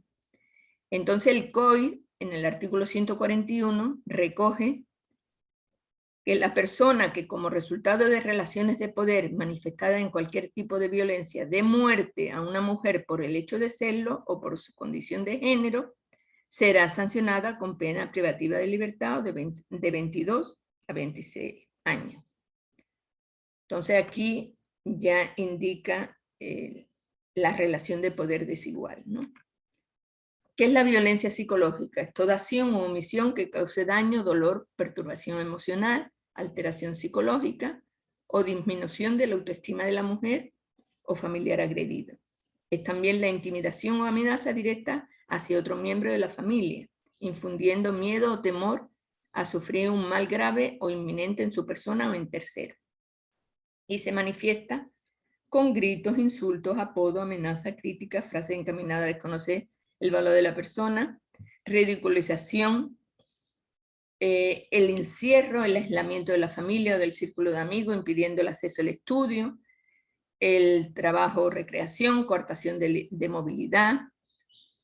Entonces el COI, en el artículo 141, recoge que la persona que como resultado de relaciones de poder manifestadas en cualquier tipo de violencia dé muerte a una mujer por el hecho de serlo o por su condición de género, será sancionada con pena privativa de libertad de 22 a 26 años. Entonces aquí ya indica la relación de poder desigual, ¿no? ¿Qué es la violencia psicológica? Es toda acción o omisión que cause daño, dolor, perturbación emocional, alteración psicológica o disminución de la autoestima de la mujer o familiar agredido. Es también la intimidación o amenaza directa hacia otro miembro de la familia, infundiendo miedo o temor a sufrir un mal grave o inminente en su persona o en tercero. Y se manifiesta con gritos, insultos, apodos, amenazas, críticas, frases encaminadas a desconocer el valor de la persona, ridiculización, el encierro, el aislamiento de la familia o del círculo de amigos, impidiendo el acceso al estudio, el trabajo o recreación, coartación de movilidad,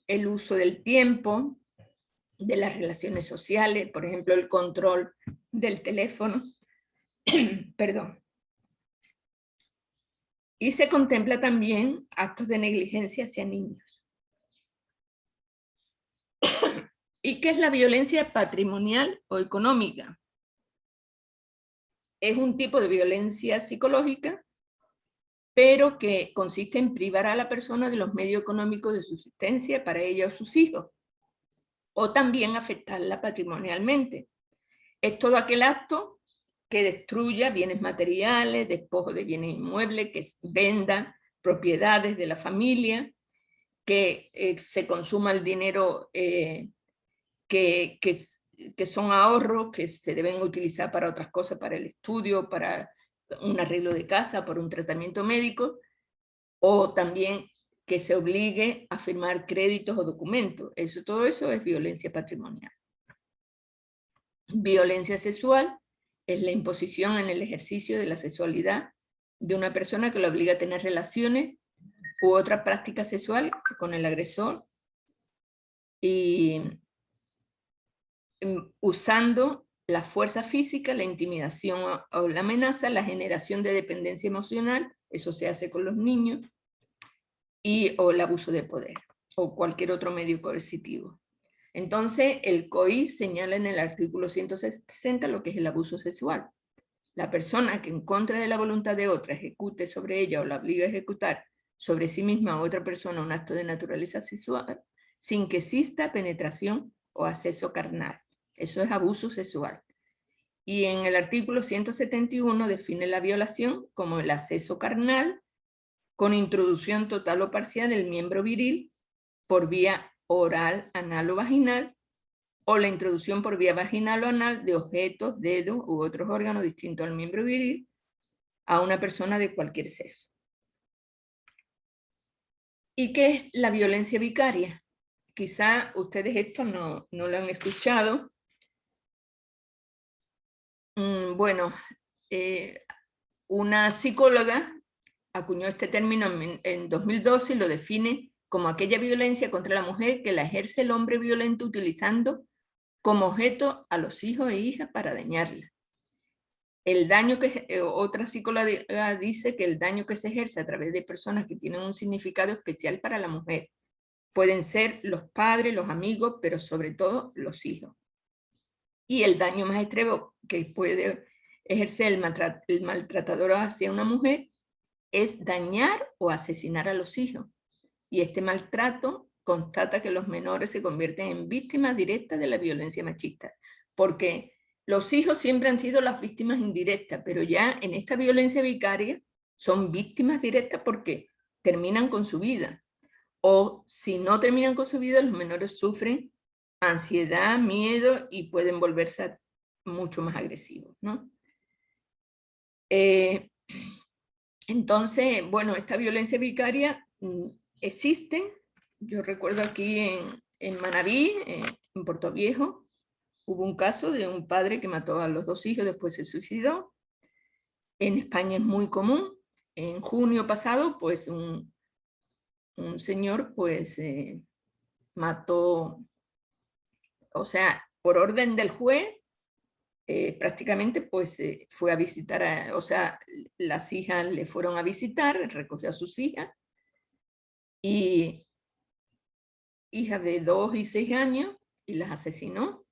el uso del tiempo, de las relaciones sociales, por ejemplo, el control del teléfono, perdón. Y se contempla también actos de negligencia hacia niños. ¿Y qué es la violencia patrimonial o económica? Es un tipo de violencia psicológica, pero que consiste en privar a la persona de los medios económicos de subsistencia para ella o sus hijos, o también afectarla patrimonialmente. Es todo aquel acto que destruya bienes materiales, despojo de bienes inmuebles, que venda propiedades de la familia, que se consuma el dinero que son ahorros que se deben utilizar para otras cosas, para el estudio, para un arreglo de casa, por un tratamiento médico, o también que se obligue a firmar créditos o documentos. Todo eso es violencia patrimonial. Violencia sexual es la imposición en el ejercicio de la sexualidad de una persona que lo obliga a tener relaciones u otra práctica sexual con el agresor y usando la fuerza física, la intimidación o la amenaza, la generación de dependencia emocional, eso se hace con los niños, o el abuso de poder, o cualquier otro medio coercitivo. Entonces, el COI señala en el artículo 160 lo que es el abuso sexual. La persona que en contra de la voluntad de otra ejecute sobre ella o la obliga a ejecutar sobre sí misma o otra persona un acto de naturaleza sexual sin que exista penetración o acceso carnal. Eso es abuso sexual. Y en el artículo 171 define la violación como el acceso carnal con introducción total o parcial del miembro viril por vía oral, anal o vaginal, o la introducción por vía vaginal o anal de objetos, dedos u otros órganos distintos al miembro viril a una persona de cualquier sexo. ¿Y qué es la violencia vicaria? Quizá ustedes esto no lo han escuchado. Bueno, una psicóloga acuñó este término en 2012 y lo define como aquella violencia contra la mujer que la ejerce el hombre violento utilizando como objeto a los hijos e hijas para dañarla. El daño otra psicóloga dice que el daño que se ejerce a través de personas que tienen un significado especial para la mujer pueden ser los padres, los amigos, pero sobre todo los hijos. Y el daño más extremo que puede ejercer el maltratador hacia una mujer es dañar o asesinar a los hijos. Y este maltrato constata que los menores se convierten en víctimas directas de la violencia machista, porque los hijos siempre han sido las víctimas indirectas, pero ya en esta violencia vicaria son víctimas directas porque terminan con su vida. O si no terminan con su vida, los menores sufren ansiedad, miedo y pueden volverse mucho más agresivos, ¿no? Entonces, bueno, esta violencia vicaria existe. Yo recuerdo aquí en Manabí, en Puerto Viejo, hubo un caso de un padre que mató a los 2 hijos, después se suicidó. En España es muy común. En junio pasado, pues un señor pues mató, o sea, por orden del juez, prácticamente pues fue a visitar, o sea, las hijas le fueron a visitar, recogió a sus hijas, y hijas de 2 y 6 años, y las asesinó.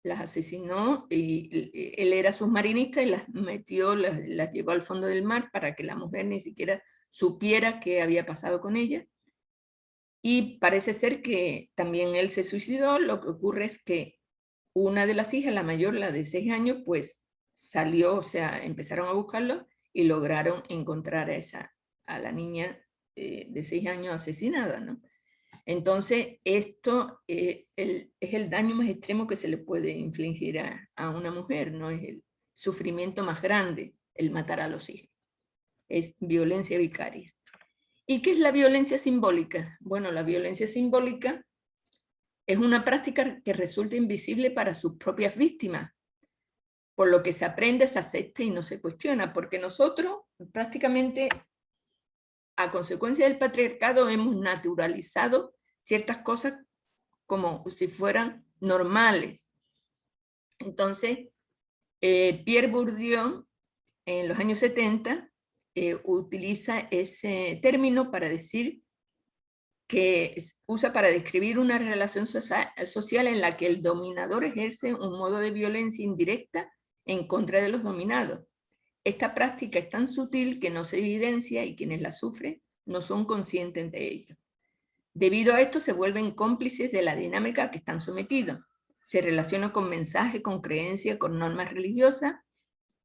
Las asesinó y él era submarinista y las metió, las llevó al fondo del mar para que la mujer ni siquiera supiera qué había pasado con ella. Y parece ser que también él se suicidó. Lo que ocurre es que una de las hijas, la mayor, la de 6 años, pues salió, o sea, empezaron a buscarlo y lograron encontrar a la niña de 6 años asesinada, ¿no? Entonces, esto es el daño más extremo que se le puede infligir a una mujer, ¿no? Es el sufrimiento más grande, el matar a los hijos. Es violencia vicaria. ¿Y qué es la violencia simbólica? Bueno, la violencia simbólica es una práctica que resulta invisible para sus propias víctimas, por lo que se aprende, se acepta y no se cuestiona, porque nosotros prácticamente, a consecuencia del patriarcado, hemos naturalizado ciertas cosas como si fueran normales. Entonces, Pierre Bourdieu, en los años 70, utiliza ese término para decir que usa para describir una relación social en la que el dominador ejerce un modo de violencia indirecta en contra de los dominados. Esta práctica es tan sutil que no se evidencia y quienes la sufren no son conscientes de ello. Debido a esto se vuelven cómplices de la dinámica a que están sometidos. Se relacionan con mensajes, con creencias, con normas religiosas,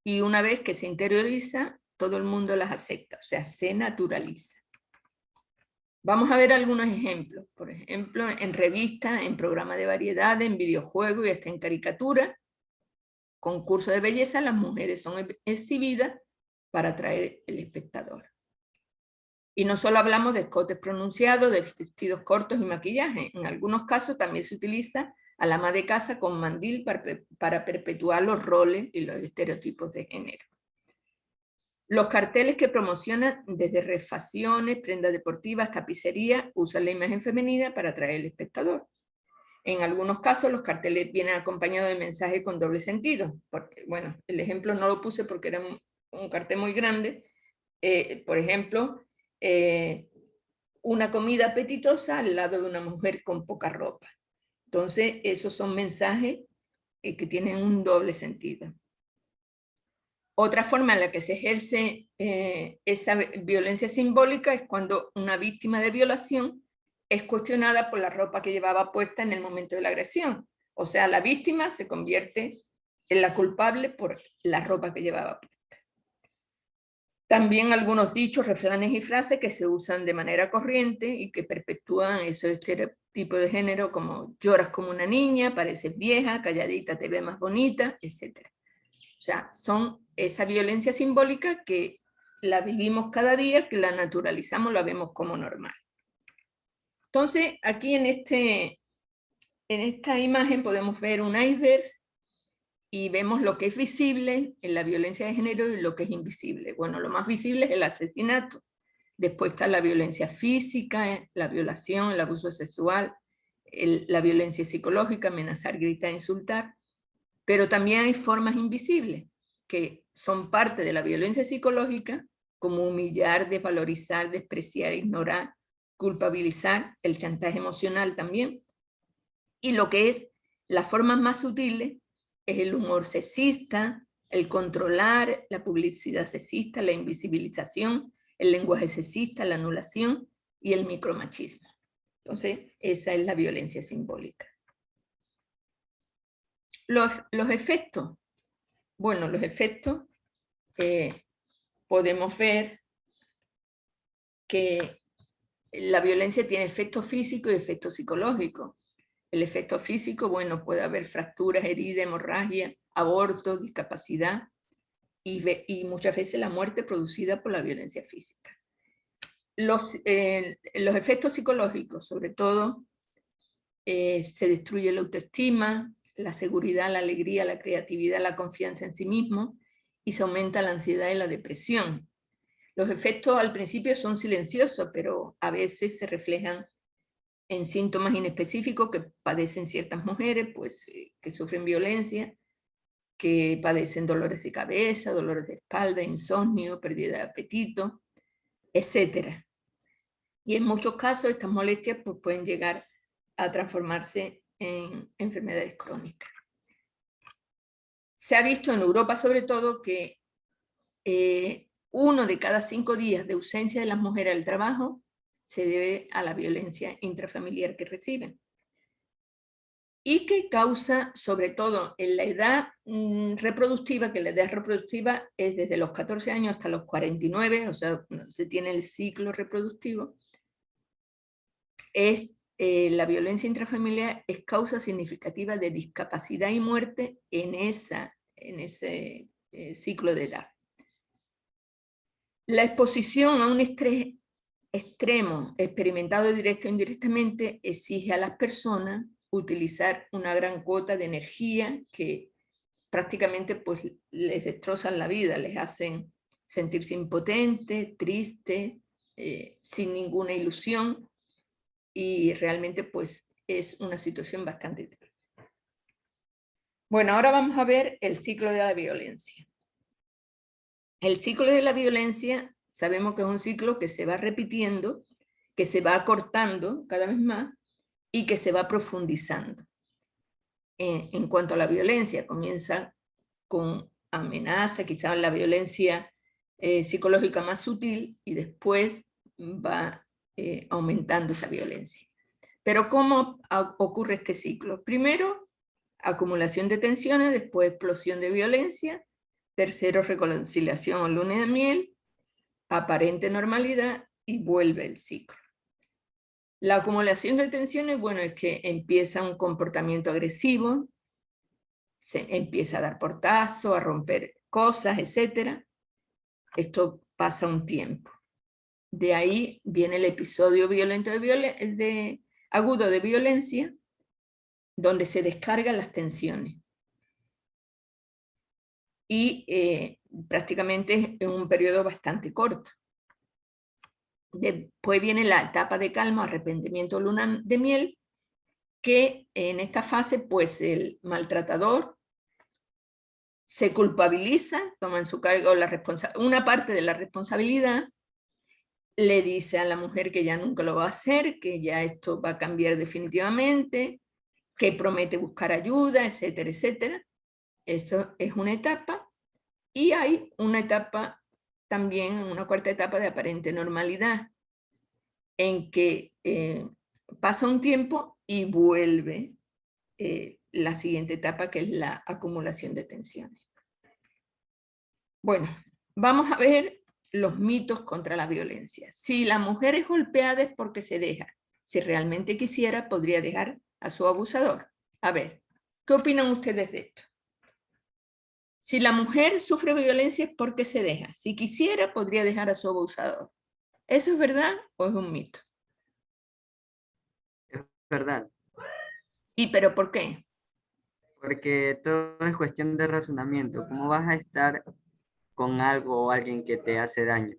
y una vez que se interioriza, todo el mundo las acepta, o sea, se naturaliza. Vamos a ver algunos ejemplos. Por ejemplo, en revistas, en programas de variedad, en videojuegos y hasta en caricaturas, concursos de belleza, las mujeres son exhibidas para atraer el espectador. Y no solo hablamos de escotes pronunciados, de vestidos cortos y maquillaje. En algunos casos también se utiliza a la ama de casa con mandil para perpetuar los roles y los estereotipos de género. Los carteles que promocionan desde refacciones, prendas deportivas, tapicería, usan la imagen femenina para atraer al espectador. En algunos casos los carteles vienen acompañados de mensajes con doble sentido. Porque, bueno, el ejemplo no lo puse porque era un cartel muy grande. Por ejemplo, una comida apetitosa al lado de una mujer con poca ropa. Entonces, esos son mensajes que tienen un doble sentido. Otra forma en la que se ejerce esa violencia simbólica es cuando una víctima de violación es cuestionada por la ropa que llevaba puesta en el momento de la agresión. O sea, la víctima se convierte en la culpable por la ropa que llevaba puesta. También algunos dichos, refranes y frases que se usan de manera corriente y que perpetúan esos estereotipos de género como lloras como una niña, pareces vieja, calladita te ves más bonita, etc. O sea, son esa violencia simbólica que la vivimos cada día, que la naturalizamos, la vemos como normal. Entonces, aquí en esta imagen podemos ver un iceberg y vemos lo que es visible en la violencia de género y lo que es invisible. Bueno, lo más visible es el asesinato. Después está la violencia física, la violación, el abuso sexual, la violencia psicológica, amenazar, gritar, insultar. Pero también hay formas invisibles que son parte de la violencia psicológica, como humillar, desvalorizar, despreciar, ignorar, culpabilizar, el chantaje emocional también. Y lo que es las formas más sutiles es el humor sexista, el controlar, la publicidad sexista, la invisibilización, el lenguaje sexista, la anulación y el micromachismo. Entonces, esa es la violencia simbólica. Los efectos. Bueno, los efectos podemos ver que la violencia tiene efectos físicos y efectos psicológicos. El efecto físico, bueno, puede haber fracturas, heridas, hemorragia, aborto, discapacidad y muchas veces la muerte producida por la violencia física. Los efectos psicológicos, sobre todo, se destruye la autoestima, la seguridad, la alegría, la creatividad, la confianza en sí mismo y se aumenta la ansiedad y la depresión. Los efectos al principio son silenciosos, pero a veces se reflejan en síntomas inespecíficos que padecen ciertas mujeres, pues, que sufren violencia, que padecen dolores de cabeza, dolores de espalda, insomnio, pérdida de apetito, etc. Y en muchos casos estas molestias pues, pueden llegar a transformarse en enfermedades crónicas. Se ha visto en Europa sobre todo que 1 de cada 5 días de ausencia de las mujeres al trabajo se debe a la violencia intrafamiliar que reciben. Y que causa, sobre todo en la edad reproductiva, que la edad reproductiva es desde los 14 años hasta los 49, o sea, se tiene el ciclo reproductivo, la violencia intrafamiliar es causa significativa de discapacidad y muerte en ese ciclo de edad. La exposición a un estrés extremo, experimentado directo o indirectamente, exige a las personas utilizar una gran cuota de energía que prácticamente pues, les destrozan la vida, les hacen sentirse impotentes, tristes, sin ninguna ilusión, y realmente pues, es una situación bastante triste. Bueno, ahora vamos a ver el ciclo de la violencia. El ciclo de la violencia sabemos que es un ciclo que se va repitiendo, que se va acortando cada vez más y que se va profundizando. En cuanto a la violencia, comienza con amenaza, quizás la violencia psicológica más sutil, y después va aumentando esa violencia. Pero ¿cómo ocurre este ciclo? Primero, acumulación de tensiones, después explosión de violencia, tercero, reconciliación o luna de miel, aparente normalidad y vuelve el ciclo. La acumulación de tensiones, bueno, es que empieza un comportamiento agresivo, se empieza a dar portazo, a romper cosas, etc. Esto pasa un tiempo. De ahí viene el episodio violento agudo de violencia, donde se descargan las tensiones. Y prácticamente en un periodo bastante corto. Después viene la etapa de calma, arrepentimiento, luna de miel, que en esta fase pues el maltratador se culpabiliza, toma en su cargo una parte de la responsabilidad, le dice a la mujer que ya nunca lo va a hacer, que ya esto va a cambiar definitivamente, que promete buscar ayuda, etcétera, etcétera. Esto es una etapa. Y hay una etapa también, una cuarta etapa de aparente normalidad, en que pasa un tiempo y vuelve la siguiente etapa, que es la acumulación de tensiones. Bueno, vamos a ver los mitos contra la violencia. Si la mujer es golpeada es porque se deja. Si realmente quisiera, podría dejar a su abusador. A ver, ¿qué opinan ustedes de esto? Si la mujer sufre violencia es porque se deja. Si quisiera, podría dejar a su abusador. ¿Eso es verdad o es un mito? Es verdad. ¿Y pero por qué? Porque todo es cuestión de razonamiento. ¿Cómo vas a estar con algo o alguien que te hace daño?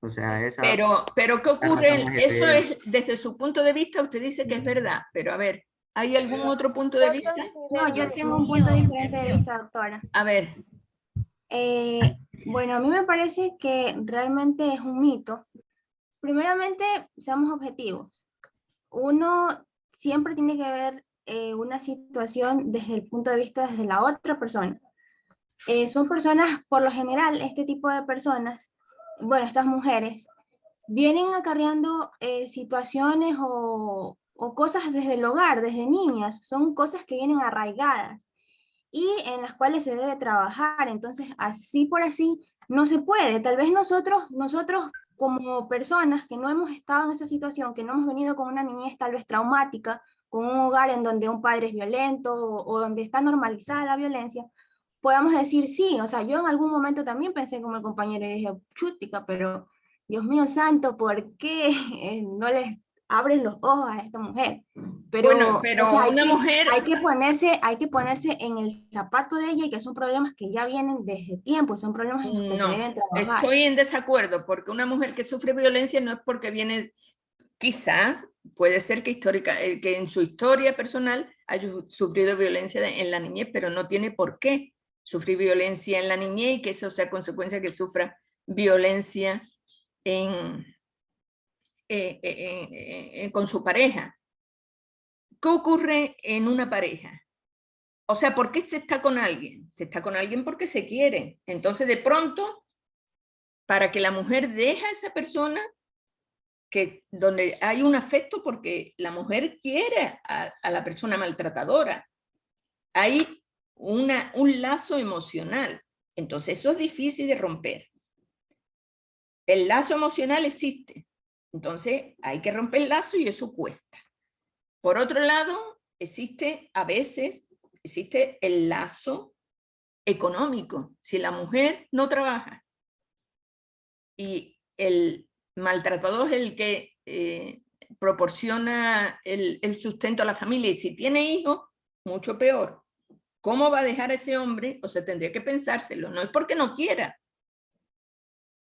O sea, esa Pero ¿qué es la razón ocurre? más Eso evidente. es, desde su punto de vista, usted dice que es verdad, pero a ver, ¿hay algún otro punto de vista? No, yo tengo un punto diferente de vista, doctora. A ver. Bueno, a mí me parece que realmente es un mito. Primeramente, seamos objetivos. Uno siempre tiene que ver una situación desde el punto de vista desde la otra persona. Son personas, por lo general, este tipo de personas, bueno, estas mujeres, vienen acarreando situaciones o cosas desde el hogar, desde niñas. Son cosas que vienen arraigadas y en las cuales se debe trabajar. Entonces, así por así, no se puede. Tal vez nosotros como personas que no hemos estado en esa situación, que no hemos venido con una niñez tal vez traumática, con un hogar en donde un padre es violento o donde está normalizada la violencia, podamos decir sí. O sea, yo en algún momento también pensé como el compañero y dije, chútica, pero Dios mío santo, ¿por qué no les abres los ojos a esta mujer? Pero, Bueno, pero o sea, una mujer... hay que ponerse en el zapato de ella, y que son problemas que ya vienen desde tiempo, son problemas en los que se deben trabajar. Estoy en desacuerdo, porque una mujer que sufre violencia no es porque viene, quizá, puede ser que que en su historia personal haya sufrido violencia en la niñez, pero no tiene por qué sufrir violencia en la niñez y que eso sea consecuencia que sufra violencia con su pareja. ¿Qué ocurre en una pareja? O sea, ¿por qué se está con alguien? Se está con alguien porque se quiere. Entonces, de pronto, para que la mujer deje a esa persona, donde hay un afecto porque la mujer quiere a la persona maltratadora, hay un lazo emocional. Entonces, eso es difícil de romper. El lazo emocional existe. Entonces, hay que romper el lazo y eso cuesta. Por otro lado, a veces existe el lazo económico. Si la mujer no trabaja y el maltratador es el que proporciona el sustento a la familia, y si tiene hijos, mucho peor. ¿Cómo va a dejar a ese hombre? O sea, tendría que pensárselo. No es porque no quiera.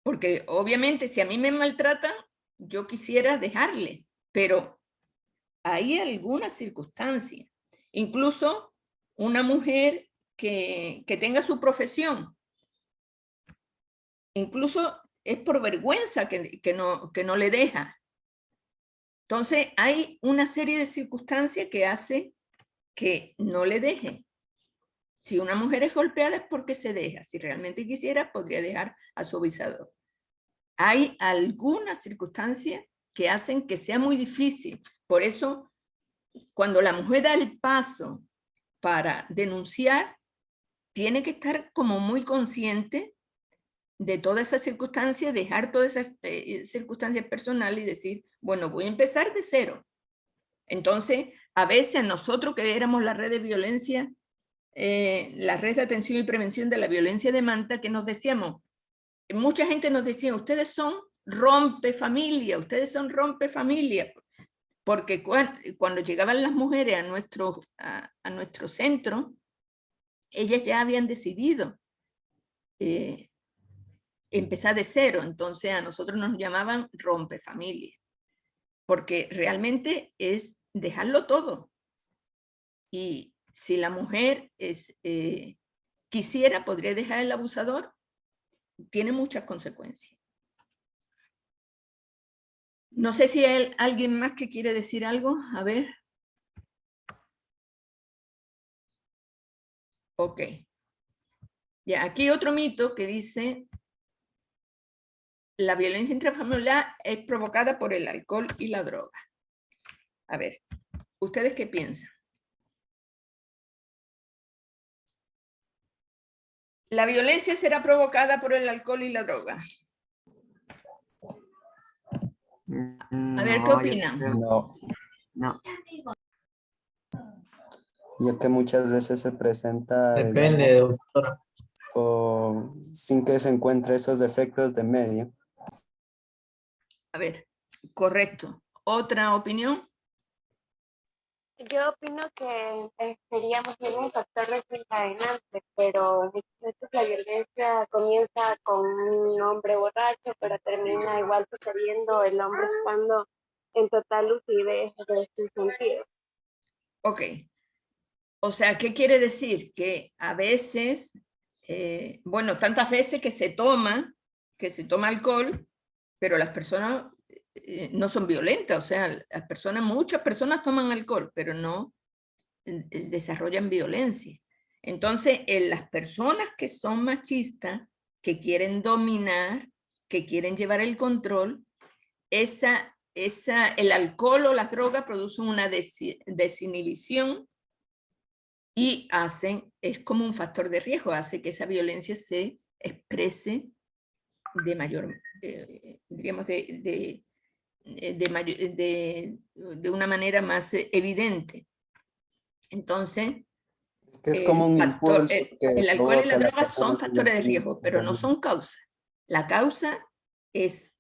Porque obviamente si a mí me maltratan, yo quisiera dejarle, pero hay alguna circunstancia. Incluso una mujer que tenga su profesión, incluso es por vergüenza que no le deja. Entonces hay una serie de circunstancias que hace que no le deje. Si una mujer es golpeada es porque se deja. Si realmente quisiera, podría dejar a su abusador. Hay algunas circunstancias que hacen que sea muy difícil. Por eso, cuando la mujer da el paso para denunciar, tiene que estar como muy consciente de todas esas circunstancias, dejar todas esas circunstancias personales y decir, bueno, voy a empezar de cero. Entonces, a veces nosotros que éramos la red de violencia, la red de atención y prevención de la violencia de Manta, que nos decíamos, mucha gente nos decía, ustedes son rompefamilia, porque cuando llegaban las mujeres a nuestro centro, ellas ya habían decidido empezar de cero, entonces a nosotros nos llamaban rompefamilias. porque realmente es dejarlo todo. Y si la mujer quisiera, podría dejar el abusador, tiene muchas consecuencias. No sé si hay alguien más que quiere decir algo. A ver. Ok. Ya, aquí otro mito que dice: la violencia intrafamiliar es provocada por el alcohol y la droga. A ver, ¿ustedes qué piensan? ¿La violencia será provocada por el alcohol y la droga? A ver, ¿qué opinan? No, No. ya que muchas veces se presenta, Depende, digamos, doctora. sin que se encuentre esos defectos de medio. A ver, correcto. ¿Otra opinión? Yo opino que sería más bien un factor desencadenante, pero muchas veces la violencia comienza con un hombre borracho, pero termina igual sucediendo el hombre estando en total lucidez de sus sentidos. Ok. O sea, ¿qué quiere decir? Que a veces, bueno, tantas veces que se toma alcohol, pero las personas no son violentas. O sea, las personas, muchas personas toman alcohol, pero no desarrollan violencia. Entonces, en las personas que son machistas, que quieren dominar, que quieren llevar el control, el alcohol o las drogas producen una desinhibición y es como un factor de riesgo, hace que esa violencia se exprese de mayor, digamos, de una manera más evidente. Entonces, Es que es como un impulso que el alcohol y la provoca a la droga persona son que factores de ya tiene riesgo, pero no son causa. La causa es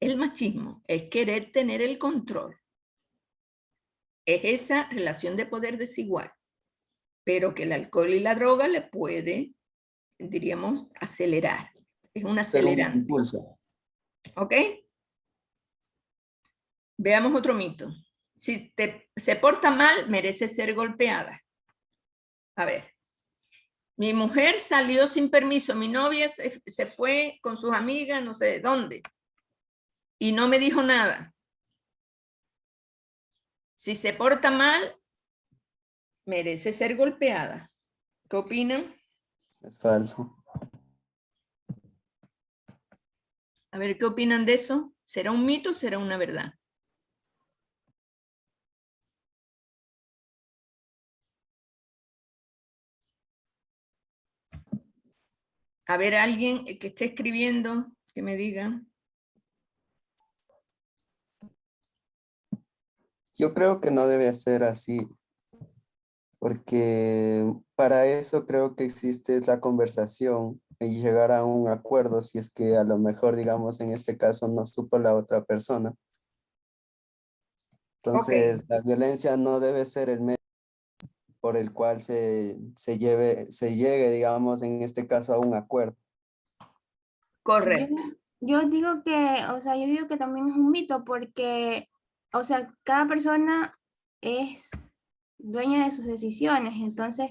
el machismo, es querer tener el control. Es esa relación de poder desigual, pero que el alcohol y la droga le puede, diríamos, acelerar. Es un acelerante. Un impulso. ¿Ok? Veamos otro mito. Si se porta mal, merece ser golpeada. A ver. Mi mujer salió sin permiso, mi novia se fue con sus amigas, no sé de dónde, y no me dijo nada. Si se porta mal, merece ser golpeada. ¿Qué opinan? Es falso. A ver, ¿qué opinan de eso? ¿Será un mito o será una verdad? A ver, alguien que esté escribiendo, que me diga. Yo creo que no debe ser así, porque para eso creo que existe la conversación y llegar a un acuerdo si es que a lo mejor, digamos, en este caso no supo la otra persona. Entonces, la violencia no debe ser el medio por el cual se llegue, digamos, en este caso a un acuerdo. Correcto. Yo digo que, o sea, yo digo que también es un mito porque, o sea, cada persona es dueña de sus decisiones, entonces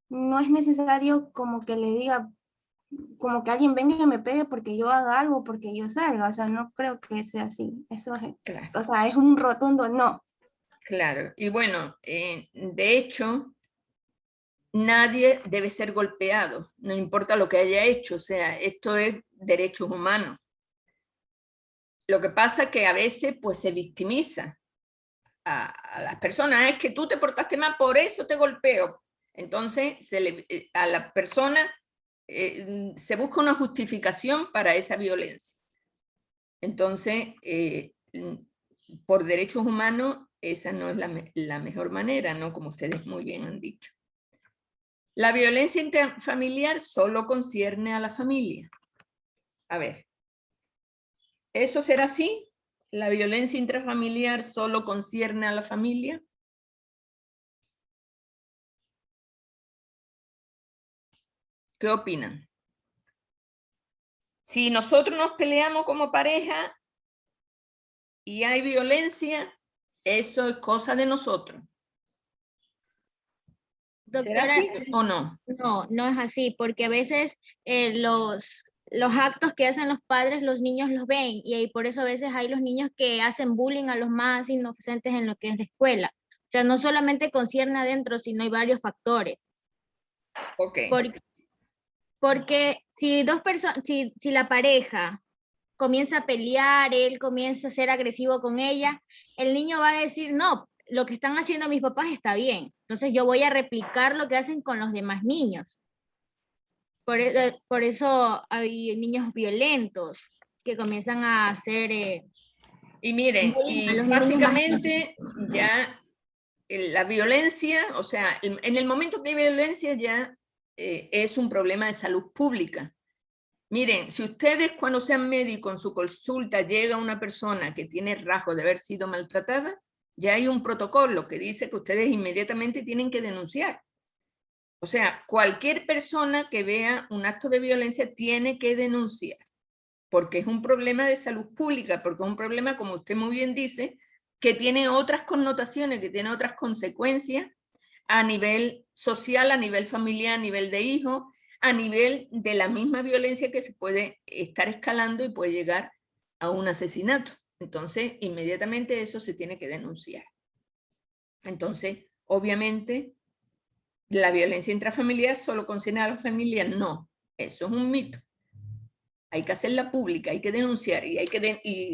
no es necesario como que le diga, como que alguien venga y me pegue porque yo haga algo, porque yo salga, o sea, no creo que sea así, eso es, Claro. o sea, es un rotundo no. Claro, y bueno, de hecho, nadie debe ser golpeado, no importa lo que haya hecho, o sea, esto es derechos humanos. Lo que pasa es que a veces pues se victimiza a las personas, es que tú te portaste mal, por eso te golpeo. Entonces a la persona se busca una justificación para esa violencia. Entonces, por derechos humanos, esa no es la mejor manera, ¿no? Como ustedes muy bien han dicho. La violencia intrafamiliar solo concierne a la familia. A ver, ¿eso será así? ¿La violencia intrafamiliar solo concierne a la familia? ¿Qué opinan? Si nosotros nos peleamos como pareja, y hay violencia, eso es cosa de nosotros. ¿Será Doctora, así o no? no, no es así, porque a veces los actos que hacen los padres, los niños los ven, y por eso a veces hay los niños que hacen bullying a los más inocentes en lo que es la escuela. O sea, no solamente concierne adentro, sino hay varios factores. Ok. Porque si si la pareja comienza a pelear, él comienza a ser agresivo con ella, el niño va a decir, no, lo que están haciendo mis papás está bien. Entonces yo voy a replicar lo que hacen con los demás niños. Por eso hay niños violentos que comienzan a hacer... y miren, y básicamente ya la violencia, o sea, en el momento que hay violencia ya es un problema de salud pública. Miren, si ustedes cuando sean médicos en su consulta llega una persona que tiene rasgos de haber sido maltratada, ya hay un protocolo que dice que ustedes inmediatamente tienen que denunciar. O sea, cualquier persona que vea un acto de violencia tiene que denunciar, porque es un problema de salud pública, porque es un problema, como usted muy bien dice, que tiene otras connotaciones, que tiene otras consecuencias a nivel social, a nivel familiar, a nivel de hijos, a nivel de la misma violencia que se puede estar escalando y puede llegar a un asesinato. Entonces, inmediatamente eso se tiene que denunciar. Entonces, obviamente, la violencia intrafamiliar solo concierne a la familia. No, eso es un mito. Hay que hacerla pública, hay que denunciar, y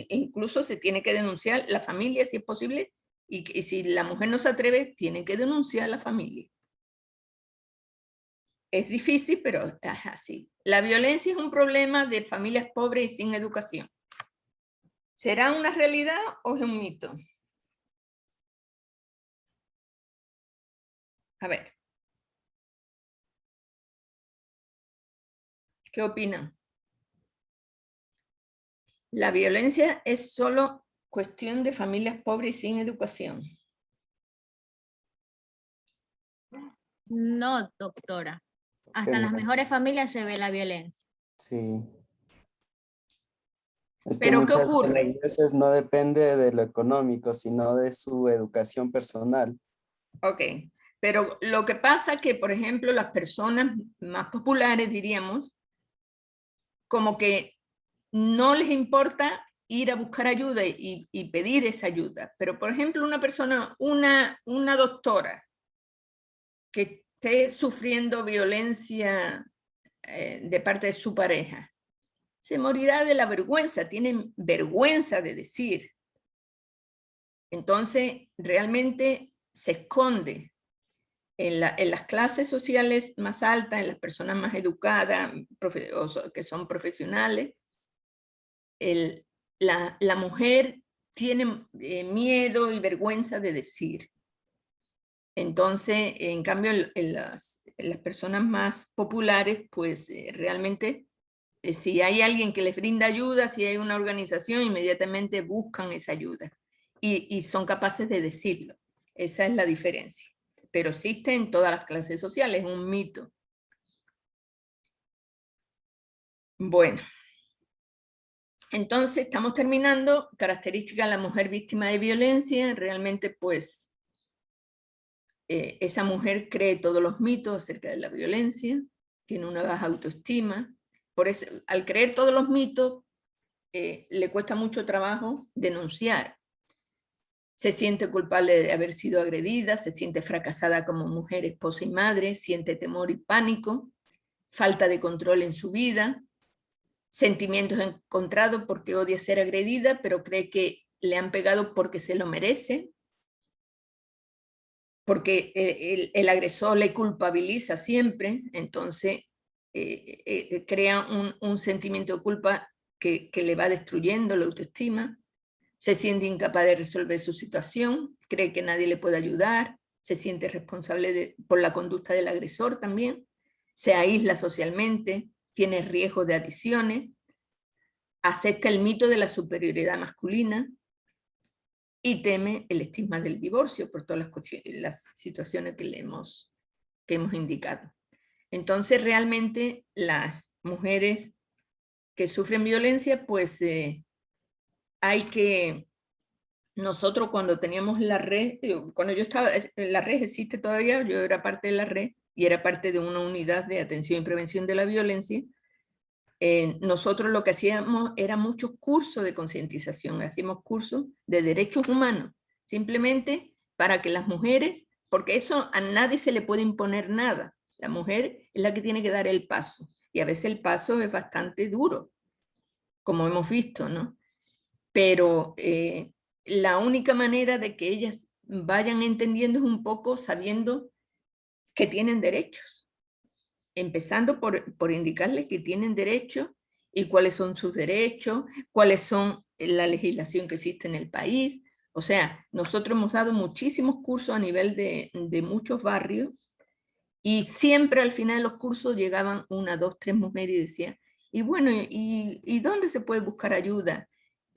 incluso se tiene que denunciar la familia si es posible, y si la mujer no se atreve, tiene que denunciar a la familia. Es difícil, pero es así. La violencia es un problema de familias pobres y sin educación. ¿Será una realidad o es un mito? A ver. ¿Qué opinan? La violencia es solo cuestión de familias pobres y sin educación. No, doctora. Hasta en las mejores familias se ve la violencia. Sí. Es que ¿Pero qué muchas ocurre? de las veces no depende de lo económico, sino de su educación personal. Ok, pero lo que pasa que, por ejemplo, las personas más populares, diríamos, como que no les importa ir a buscar ayuda y pedir esa ayuda. Pero, por ejemplo, una persona, una doctora que esté sufriendo violencia de parte de su pareja, se morirá de la vergüenza, tienen vergüenza de decir. Entonces, realmente se esconde en las clases sociales más altas, en las personas más educadas, que son profesionales. La mujer tiene miedo y vergüenza de decir. Entonces, en cambio, en las personas más populares, pues realmente, si hay alguien que les brinda ayuda, si hay una organización, inmediatamente buscan esa ayuda y son capaces de decirlo. Esa es la diferencia. Pero existe en todas las clases sociales, es un mito. Bueno. Entonces, estamos terminando. Características de la mujer víctima de violencia. Realmente, pues, esa mujer cree todos los mitos acerca de la violencia, tiene una baja autoestima. Por eso, al creer todos los mitos, le cuesta mucho trabajo denunciar. Se siente culpable de haber sido agredida, se siente fracasada como mujer, esposa y madre, siente temor y pánico, falta de control en su vida, sentimientos encontrados porque odia ser agredida, pero cree que le han pegado porque se lo merece, porque el agresor le culpabiliza siempre, entonces crea un sentimiento de culpa que le va destruyendo la autoestima, se siente incapaz de resolver su situación, cree que nadie le puede ayudar, se siente responsable por la conducta del agresor también, se aísla socialmente, tiene riesgo de adicciones, acepta el mito de la superioridad masculina y teme el estigma del divorcio por todas las situaciones que hemos indicado. Entonces, realmente, las mujeres que sufren violencia, pues hay que nosotros cuando teníamos la red, cuando yo estaba, la red existe todavía, yo era parte de la red y era parte de una unidad de atención y prevención de la violencia. Nosotros lo que hacíamos era muchos cursos de concientización, hacíamos cursos de derechos humanos, simplemente para que las mujeres, porque eso a nadie se le puede imponer nada, la mujer es la que tiene que dar el paso, y a veces el paso es bastante duro, como hemos visto, ¿no? Pero la única manera de que ellas vayan entendiendo es un poco sabiendo que tienen derechos, empezando por indicarles que tienen derechos y cuáles son sus derechos, cuáles son la legislación que existe en el país. O sea, nosotros hemos dado muchísimos cursos a nivel de muchos barrios y siempre al final de los cursos llegaban 1, 2, 3 mujeres y decían, y bueno, ¿y dónde se puede buscar ayuda?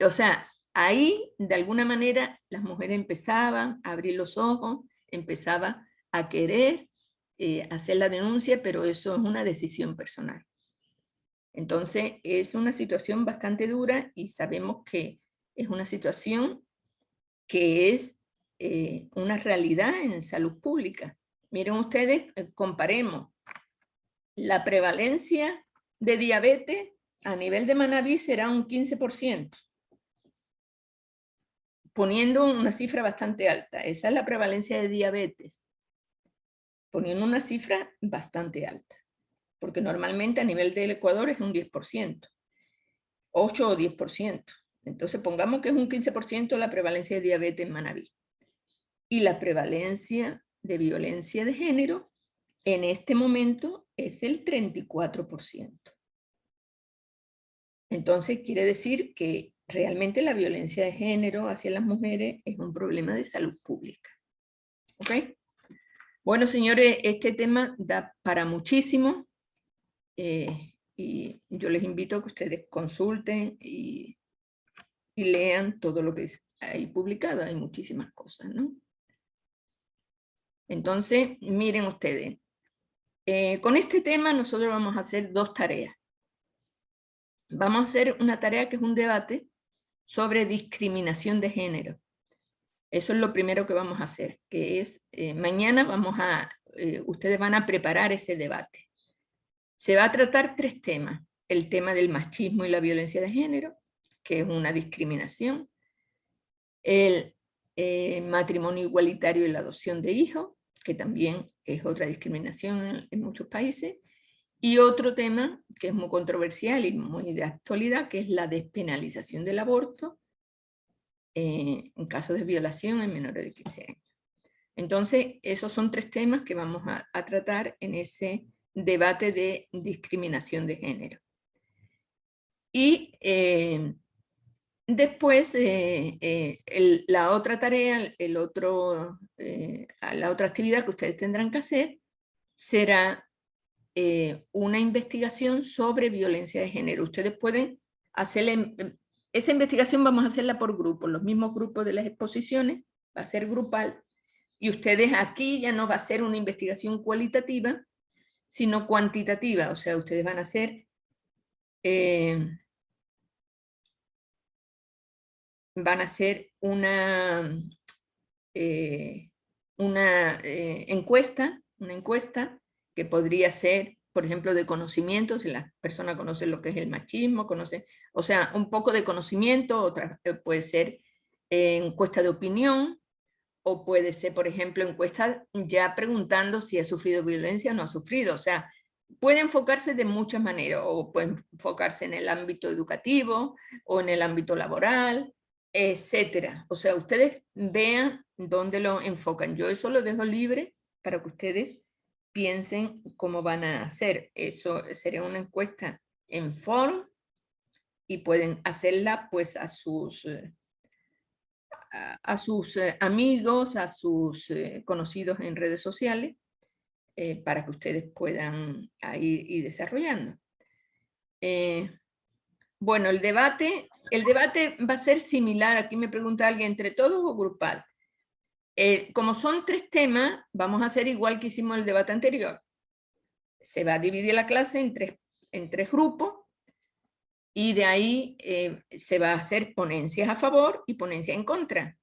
O sea, ahí de alguna manera las mujeres empezaban a abrir los ojos, empezaban a querer hacer la denuncia, pero eso es una decisión personal. Entonces es una situación bastante dura y sabemos que es una situación que es una realidad en salud pública. Miren ustedes, comparemos la prevalencia de diabetes a nivel de Manabí será un 15%, poniendo una cifra bastante alta. Esa es la prevalencia de diabetes, poniendo una cifra bastante alta, porque normalmente a nivel del Ecuador es un 10%, 8 o 10%. Entonces pongamos que es un 15% la prevalencia de diabetes en Manabí. Y la prevalencia de violencia de género en este momento es el 34%. Entonces quiere decir que realmente la violencia de género hacia las mujeres es un problema de salud pública. ¿Ok? Bueno, señores, este tema da para muchísimo y yo les invito a que ustedes consulten y lean todo lo que hay publicado. Hay muchísimas cosas, ¿no? Entonces, miren ustedes, con este tema nosotros vamos a hacer 2 tareas. Vamos a hacer una tarea que es un debate sobre discriminación de género. Eso es lo primero que vamos a hacer, que es, mañana ustedes van a preparar ese debate. Se va a tratar 3 temas. El tema del machismo y la violencia de género, que es una discriminación. El matrimonio igualitario y la adopción de hijos, que también es otra discriminación en muchos países. Y otro tema que es muy controversial y muy de actualidad, que es la despenalización del aborto en casos de violación en menores de 15 años. Entonces, esos son 3 temas que vamos a tratar en ese debate de discriminación de género. Y después, la otra tarea, la otra actividad que ustedes tendrán que hacer será una investigación sobre violencia de género. Ustedes pueden hacer esa investigación, vamos a hacerla por grupos, los mismos grupos de las exposiciones, va a ser grupal, y ustedes aquí ya no va a ser una investigación cualitativa, sino cuantitativa, o sea, ustedes van a hacer una encuesta que podría ser, por ejemplo, de conocimiento, si la persona conoce lo que es el machismo, conoce, o sea, un poco de conocimiento, otra puede ser encuesta de opinión, o puede ser, por ejemplo, encuesta ya preguntando si ha sufrido violencia o no ha sufrido. O sea, puede enfocarse de muchas maneras, o puede enfocarse en el ámbito educativo, o en el ámbito laboral, etcétera. O sea, ustedes vean dónde lo enfocan. Yo eso lo dejo libre para que ustedes piensen cómo van a hacer. Eso sería una encuesta en form y pueden hacerla pues a sus amigos, a sus conocidos en redes sociales, para que ustedes puedan ir desarrollando. Bueno, el debate va a ser similar, aquí me pregunta alguien, ¿entre todos o grupal? Como son 3 temas, vamos a hacer igual que hicimos el debate anterior. Se va a dividir la clase en tres grupos, y de ahí se va a hacer ponencias a favor y ponencias en contra.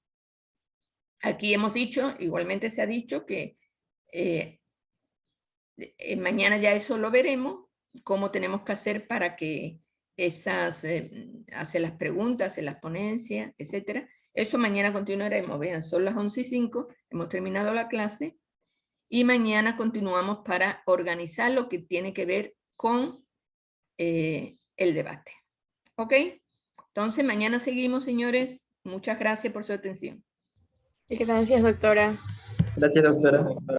Aquí hemos dicho, igualmente se ha dicho que mañana ya eso lo veremos, cómo tenemos que hacer para que hacer las preguntas, en las ponencias, etcétera. Eso mañana continuaremos. Vean, son las 11:05, hemos terminado la clase y mañana continuamos para organizar lo que tiene que ver con el debate. ¿Ok? Entonces mañana seguimos, señores. Muchas gracias por su atención. Gracias, doctora. Gracias, doctora.